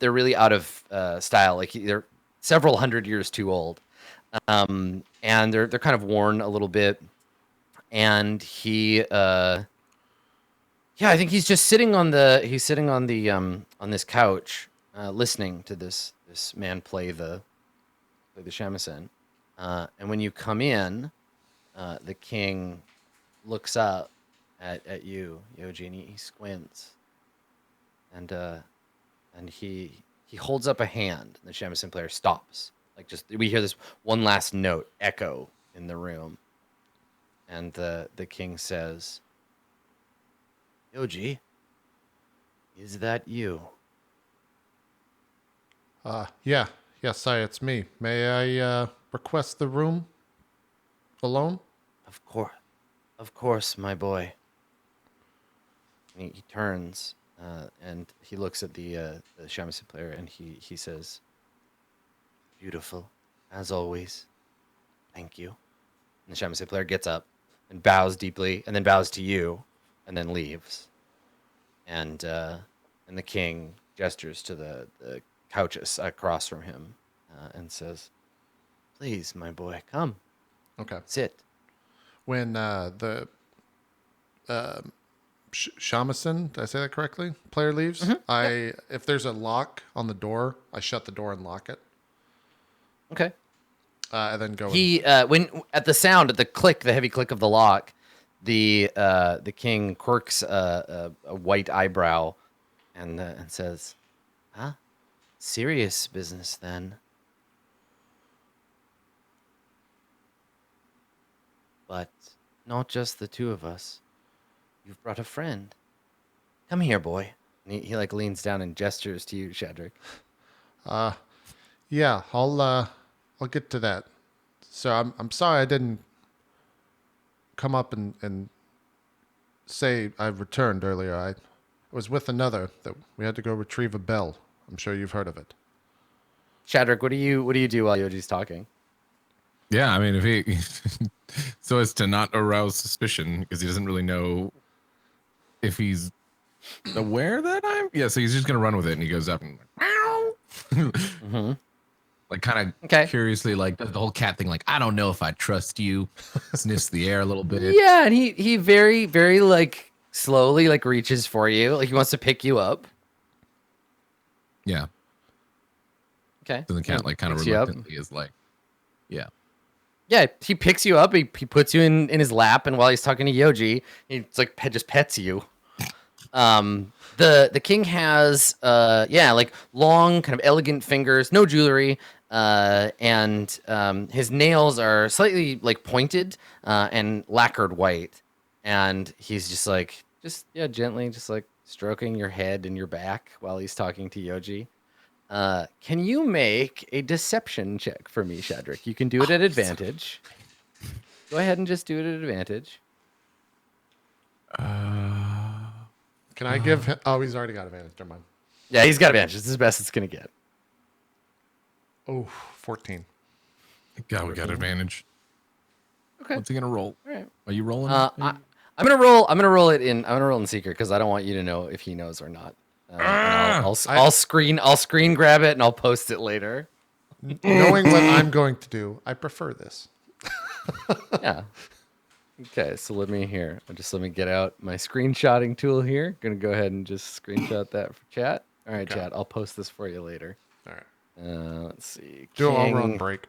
style. Like they're several hundred years too old, and they're kind of worn a little bit. And I think he's just sitting on this couch, listening to this man play the shamisen. And when you come in, the king looks up at you, Yoji, and he squints, and he holds up a hand. And the shamisen player stops. Like we hear this one last note echo in the room, and the king says, "Yoji, is that you?" Yeah. Yes, it's me. May I request the room alone? Of course, my boy. And he turns and he looks at the shamisen player, and he says, "Beautiful, as always. Thank you." And the shamisen player gets up and bows deeply, and then bows to you, and then leaves. And the king gestures to the couches across from him and says, "Please, my boy, come. Okay. Sit." When the shamisen. Did I say that correctly? Player leaves. If there's a lock on the door, I shut the door and lock it. Okay. And then go. He when at the sound, at the click, the heavy click of the lock, the king quirks a white eyebrow, and says, "Huh? Serious business then." But not just the two of us. You've brought a friend. Come here, boy. And he like leans down and gestures to you, Shadrach. Yeah, I'll get to that. So I'm sorry I didn't come up and say I've returned earlier. I was with another that we had to go retrieve a bell. I'm sure you've heard of it. Shadrach, what do you do while Yoji's talking? Yeah, I mean, if he so as to not arouse suspicion because he doesn't really know if he's aware that so he's just gonna run with it, and he goes up and like kind of curiously, like does the whole cat thing, like I don't know if I trust you, sniffs the air a little bit. Yeah, and he very very like slowly like reaches for you, like he wants to pick you up. Yeah. Okay. So the cat like kind of reluctantly is like, yeah. Yeah, he picks you up. He puts you in his lap, and while he's talking to Yoji, he's like just pets you. The king has like long, kind of elegant fingers, no jewelry, and his nails are slightly like pointed and lacquered white, and he's just gently just like stroking your head and your back while he's talking to Yoji. Can you make a deception check for me, Shadrach? You can do it at advantage. Go ahead and just do it at advantage. Can I give him? Oh, he's already got advantage. Never mind. Yeah, he's got advantage. This is the best it's gonna get. Oh, 14. God, we got advantage. Okay. What's he gonna roll? All right. Are you rolling? I'm gonna roll it in secret because I don't want you to know if he knows or not. I'll screen grab it and I'll post it later. Knowing what I'm going to do, I prefer this. Yeah. Okay, so let me get out my screenshotting tool here. Gonna go ahead and just screenshot that for chat. All right, chat. I'll post this for you later. All right. Let's see. Do it while we're on break.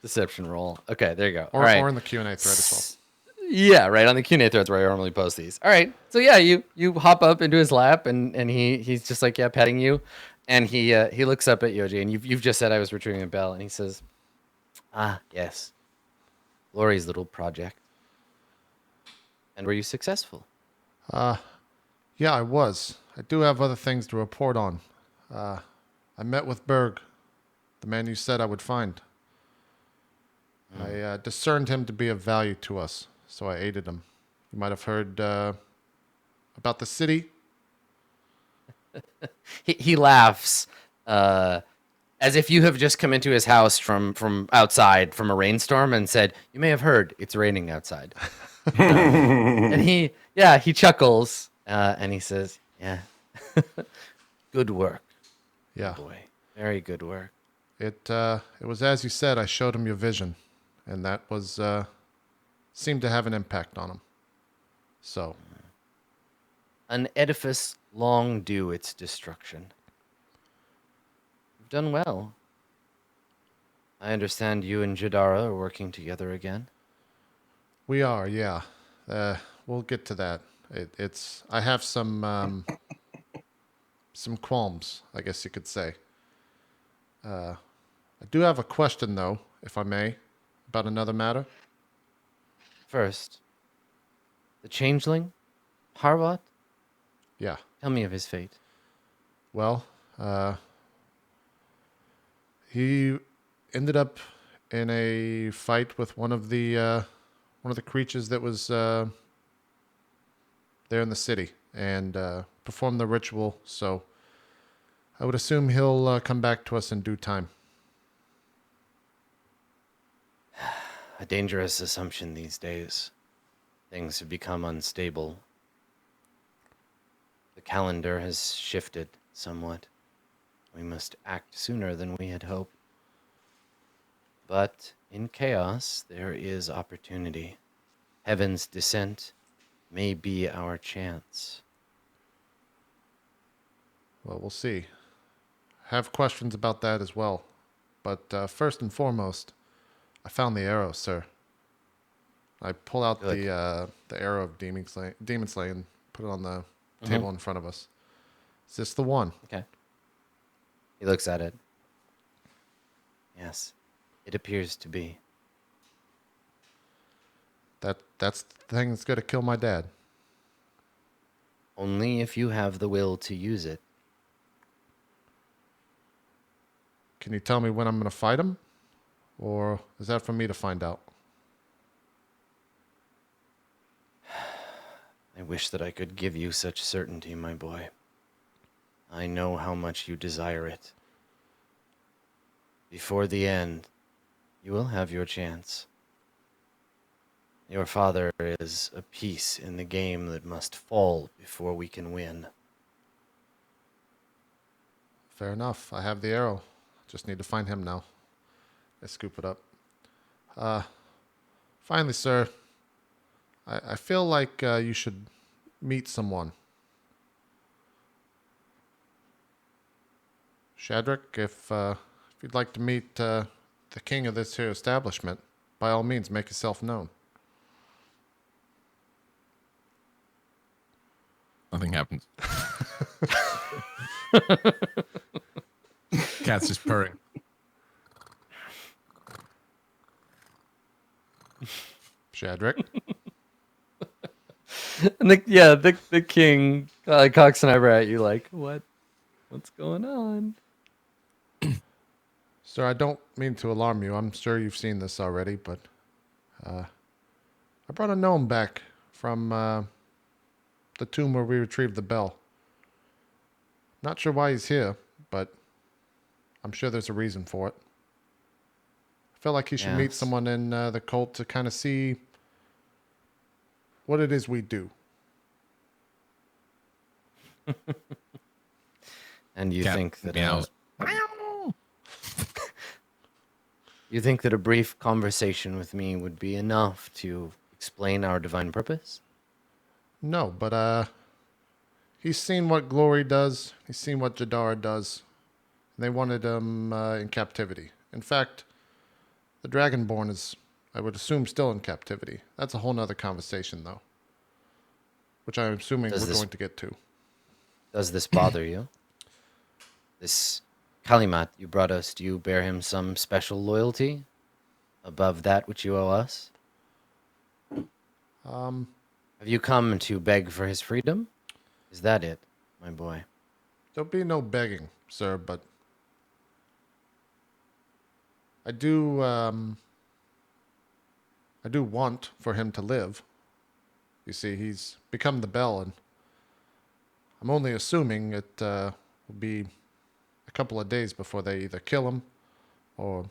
Deception roll. Okay, there you go. Or, all right. Or in the Q&A thread as well. Yeah, right on the Q&A threads where I normally post these. All right, so yeah, you hop up into his lap and he's just like petting you, and he looks up at Yoji, and you've just said I was retrieving a bell, and he says, yes, Lori's little project. And were you successful? Yeah, I was. I do have other things to report on. I met with Berg, the man you said I would find. I discerned him to be of value to us, so I aided him. You might have heard about the city. He laughs, as if you have just come into his house from outside from a rainstorm and said, "You may have heard it's raining outside." And he chuckles and he says, "Yeah, good work, Yeah, boy, very good work." it was as you said. I showed him your vision, and that was seemed to have an impact on him. So, an edifice long due its destruction. You've done well. I understand you and Jadara are working together again. we are, yeah. We'll get to that. I have some qualms, I guess you could say. I do have a question, though, if I may, about another matter. First, the changeling, Harvat. Yeah. Tell me of his fate. Well, he ended up in a fight with one of the creatures that was there in the city and performed the ritual. So I would assume he'll come back to us in due time. A dangerous assumption these days. Things have become unstable. The calendar has shifted somewhat. We must act sooner than we had hoped. But in chaos, there is opportunity. Heaven's descent may be our chance. Well, we'll see. Have questions about that as well. But first and foremost, I found the arrow, sir. I pull out Good. the arrow of demon slay and put it on the table in front of us. Is this the one? Okay. He looks at it. Yes, it appears to be. That's the thing that's gonna kill my dad. Only if you have the will to use it. Can you tell me when I'm gonna fight him? Or is that for me to find out? I wish that I could give you such certainty, my boy. I know how much you desire it. Before the end, you will have your chance. Your father is a piece in the game that must fall before we can win. Fair enough. I have the arrow. Just need to find him now. I scoop it up. Finally, sir. I feel like you should meet someone. Shadrach, if you'd like to meet the king of this here establishment, by all means, make yourself known. Nothing happens. Cat's just purring. Shadrach? And the king cocks an eyebrow at you like, what's going on? Sir, I don't mean to alarm you. I'm sure you've seen this already, but I brought a gnome back from the tomb where we retrieved the bell. Not sure why he's here, but I'm sure there's a reason for it. I feel like he should meet Yes. someone in the cult to kind of see what it is we do. And you Cat think that meows. you think that a brief conversation with me would be enough to explain our divine purpose? No, but he's seen what Glory does. He's seen what Jadara does. And they wanted him in captivity. In fact, the Dragonborn is, I would assume, still in captivity. That's a whole nother conversation, though. Which I'm assuming Does we're this- going to get to. Does this bother you? This Kalimat you brought us, do you bear him some special loyalty above that which you owe us? Have you come to beg for his freedom? Is that it, my boy? There'll be no begging, sir, but I do want for him to live. You see, he's become the bell, and I'm only assuming it will be a couple of days before they either kill him or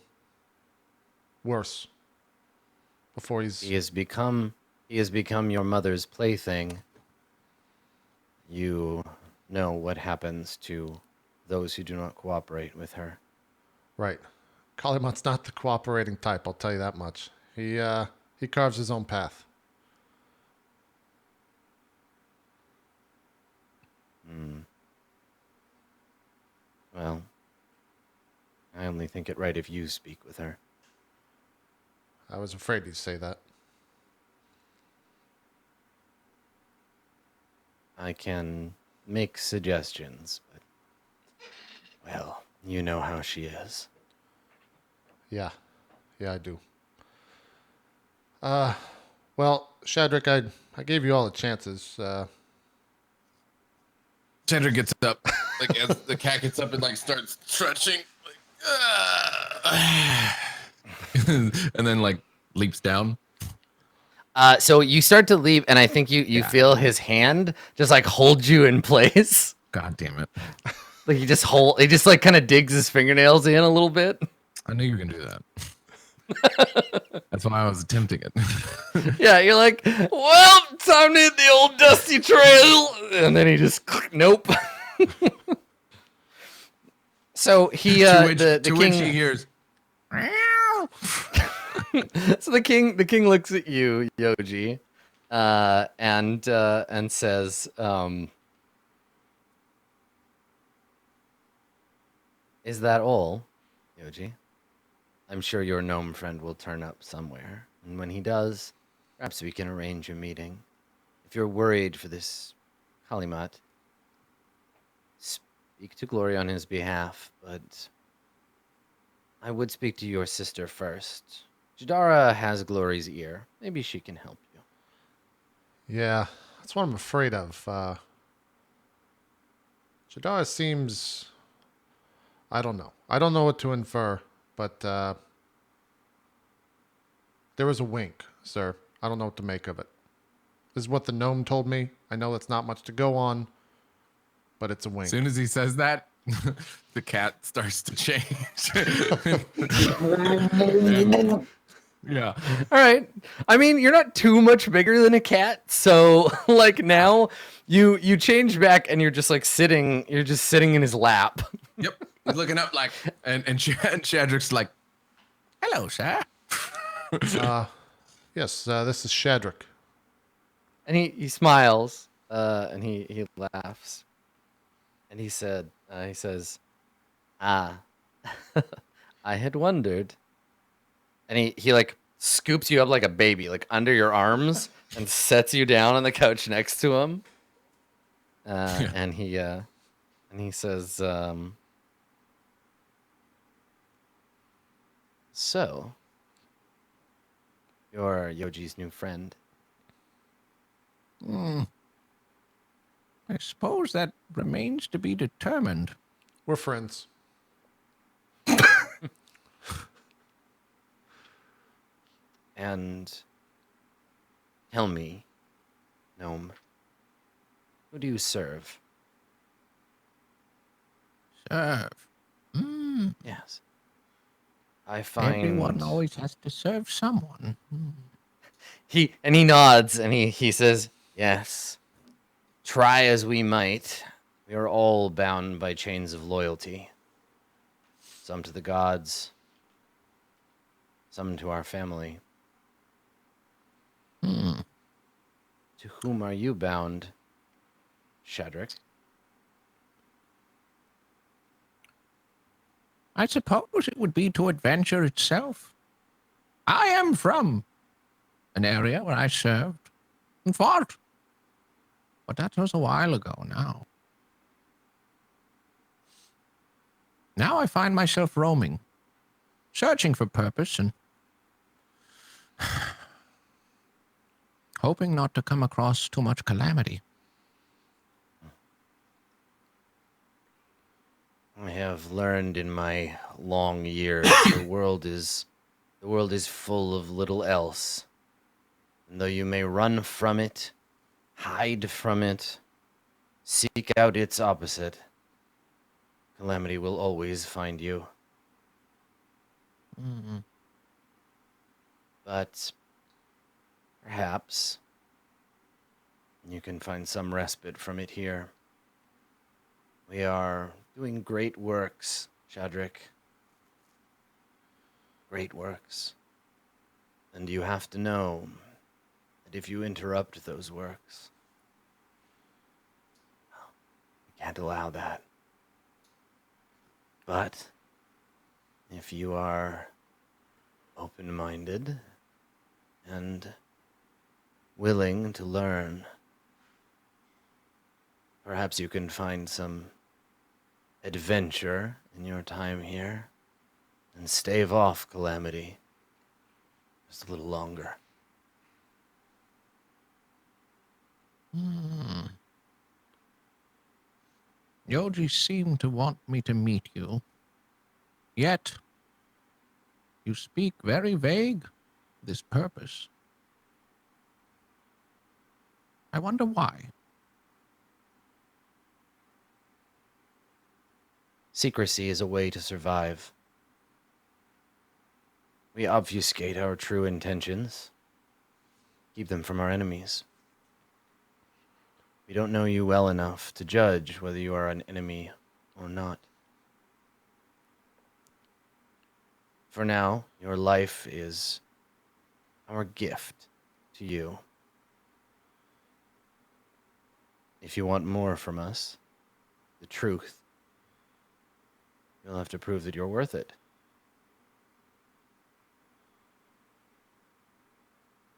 worse. Before He has become your mother's plaything. You know what happens to those who do not cooperate with her. right. Kalimat's not the cooperating type, I'll tell you that much. He carves his own path. Well, I only think it right if you speak with her. I was afraid you'd say that. I can make suggestions, but, well, you know how she is. Yeah, I do. Well, Shadrach, I gave you all the chances. Shadrach gets up, like as the cat gets up and like starts stretching, and then like leaps down. So you start to leave, and I think you feel his hand just like hold you in place. God damn it! Like he just like kind of digs his fingernails in a little bit. I knew you were gonna do that. That's why I was attempting it. Yeah, you're like, well, time to hit the old dusty trail, and then he just nope. So he the to king which he hears. so the king looks at you, Yoji, and says, "Is that all, Yoji? I'm sure your gnome friend will turn up somewhere, and when he does, perhaps we can arrange a meeting. If you're worried for this Kalimat, speak to Glory on his behalf, but I would speak to your sister first. Jadara has Glory's ear. Maybe she can help you." Yeah, that's what I'm afraid of. Jadara seems. I don't know. I don't know what to infer, but there was a wink, sir. I don't know what to make of it. This is what the gnome told me. I know that's not much to go on, but it's a wink. As soon as he says that, the cat starts to change. Yeah. All right. I mean, you're not too much bigger than a cat, so like now you change back and you're just like sitting. You're just sitting in his lap. Yep. He's looking up like, and Shadrach's like, "Hello, sir." Yes, this is Shadrach. And he smiles, and he laughs, and he says, "Ah, I had wondered." And he like scoops you up like a baby, like under your arms, and sets you down on the couch next to him. And he says, "So, you're Yoji's new friend." I suppose that remains to be determined. We're friends. And tell me, gnome, who do you serve? Serve. Yes. I find Everyone always has to serve someone. he nods and he says, "Yes. Try as we might, we are all bound by chains of loyalty. Some to the gods, some to our family. To whom are you bound, Shadrach?" I suppose it would be to adventure itself. I am from an area where I served and fought. But that was a while ago now. Now I find myself roaming, searching for purpose and hoping not to come across too much calamity. I have learned in my long years the world is full of little else. And though you may run from it, hide from it, seek out its opposite, calamity will always find you. But perhaps you can find some respite from it here. We are doing great works, Shadrach. Great works. And you have to know that if you interrupt those works, we can't allow that. But if you are open-minded and willing to learn, perhaps you can find some adventure in your time here and stave off calamity just a little longer. Yoji seemed to want me to meet you. Yet, you speak very vague of this purpose. I wonder why. Secrecy is a way to survive. We obfuscate our true intentions, keep them from our enemies. We don't know you well enough to judge whether you are an enemy or not. For now, your life is our gift to you. If you want more from us, the truth, you'll have to prove that you're worth it.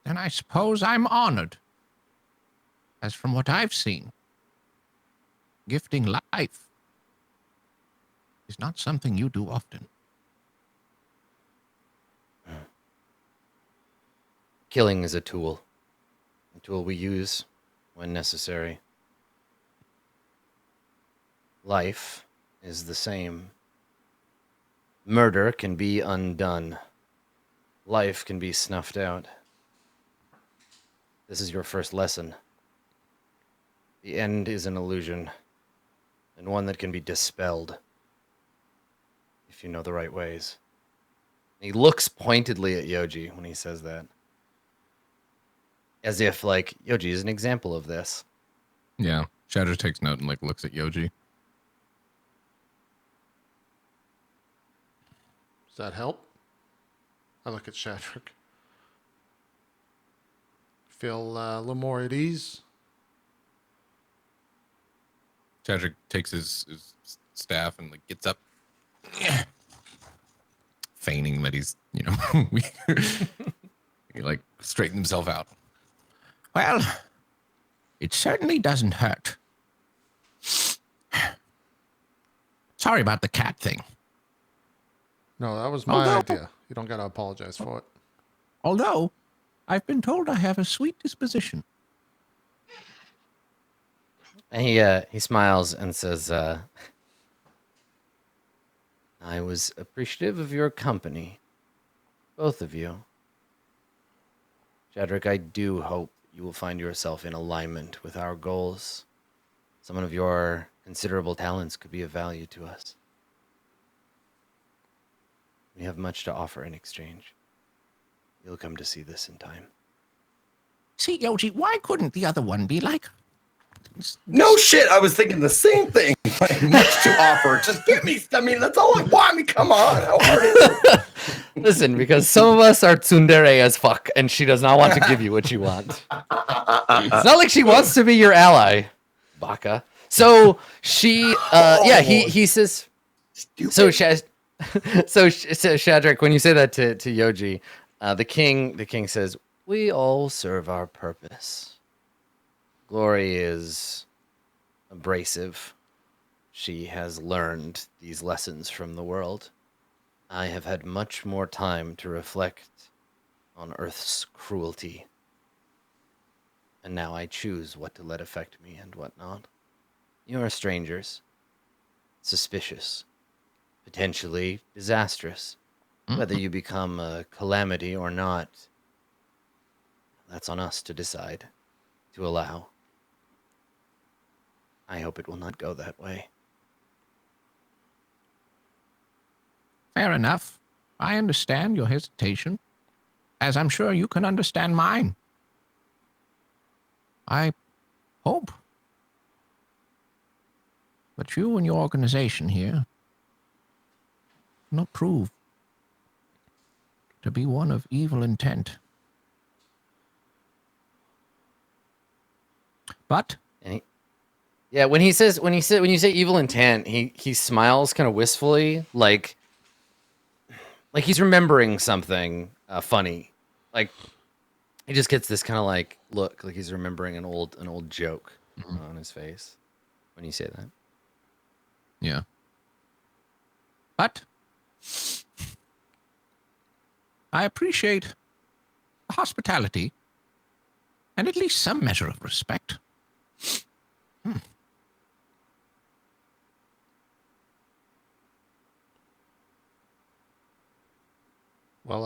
Then I suppose I'm honored. As from what I've seen, gifting life is not something you do often. Killing is a tool we use when necessary. Life is the same. Murder can be undone. Life can be snuffed out. This is your first lesson. The end is an illusion, and one that can be dispelled if you know the right ways. He looks pointedly at Yoji when he says that. As if, like, Yoji is an example of this. Yeah. Shadrach takes note and like looks at Yoji. Does that help? I look at Shadrach. Feel a little more at ease. Shadrach takes his staff and like gets up, feigning that he's, weak. He like straightened himself out. Well, it certainly doesn't hurt. Sorry about the cat thing. No, that was my idea. You don't gotta apologize for it. Although, I've been told I have a sweet disposition. And he smiles and says, I was appreciative of your company, both of you. Shadrach, I do hope you will find yourself in alignment with our goals. Some of your considerable talents could be of value to us. We have much to offer in exchange. You'll come to see this in time. See, Yoji, why couldn't the other one be like... No shit, I was thinking the same thing. Like, much to offer. Just give me, that's all I want. I mean, come on. How hard is it? Listen, because some of us are tsundere as fuck, and she does not want to give you what you want. It's not like she wants to be your ally, Baka. So she, he says, Stupid. so Shadrach, when you say that to Yoji, the king says, we all serve our purpose. Glory is abrasive. She has learned these lessons from the world. I have had much more time to reflect on Earth's cruelty. And now I choose what to let affect me and what not. You are strangers, suspicious, potentially disastrous. Whether you become a calamity or not, that's on us to decide, to allow. I hope it will not go that way. Fair enough. I understand your hesitation, as I'm sure you can understand mine. I hope that you and your organization here will not prove to be one of evil intent. But yeah, when you say evil intent, he smiles kind of wistfully, like he's remembering something funny. Like he just gets this kind of like look, like he's remembering an old joke on his face when you say that. Yeah. But I appreciate hospitality and at least some measure of respect. Well,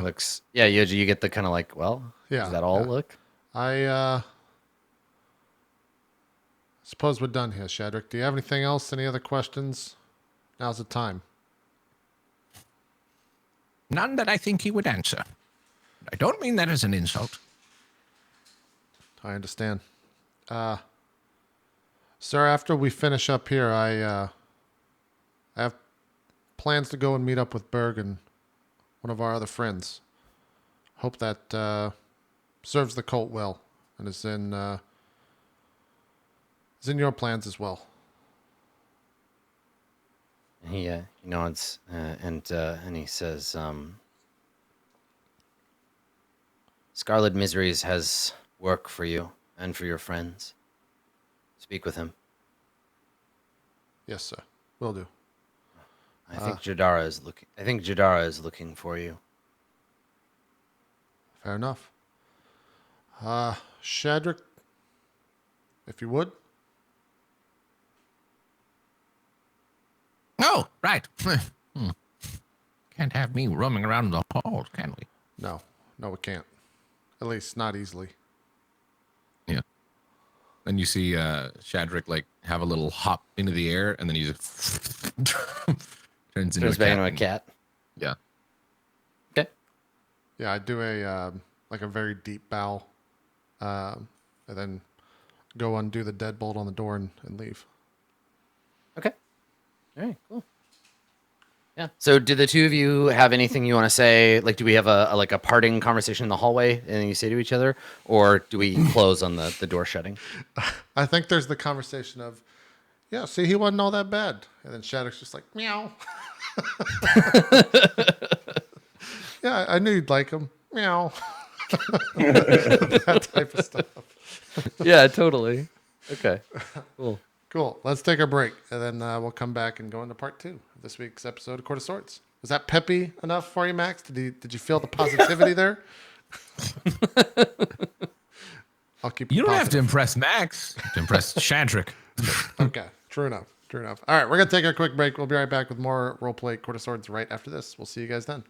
Looks, yeah, Yoji, you get the kind of like, well, yeah, is that all? yeah. Look, I suppose we're done here, Shadrach. Do you have anything else? Any other questions? Now's the time. None that I think he would answer. I don't mean that as an insult. I understand. Sir, after we finish up here, I have plans to go and meet up with Berg and one of our other friends. Hope that serves the cult well and is in is in your plans as well. And he nods and he says, Scarlet Miseries has work for you and for your friends. Speak with him. Yes, sir. Will do. I think Jadara is looking for you. Fair enough. Shadrach, if you would. Oh, right. Can't have me roaming around the halls, can we? No, we can't. At least not easily. Yeah. Then you see Shadrach like have a little hop into the air, and then he just turns into Turns back into a cat. Yeah. Okay. Yeah, I do a very deep bow, and then go undo the deadbolt on the door and leave. Okay. All right, cool. Yeah. So do the two of you have anything you want to say? Like, do we have a parting conversation in the hallway and then you say to each other? Or do we close on the door shutting? I think there's the conversation of, yeah, see, he wasn't all that bad. And then Shadrach's just like, meow. Yeah, I knew you'd like him. Meow. That type of stuff. Yeah, totally. Okay. Cool. Cool. Let's take a break, and then we'll come back and go into part 2 of this week's episode of Court of Swords. Was that peppy enough for you, Max? Did you feel the positivity there? I'll keep. You don't have to positive. impress Max. You have to impress Shadrach. Okay. True enough. All right, we're gonna take a quick break. We'll be right back with more roleplay Court of Swords right after this. We'll see you guys then.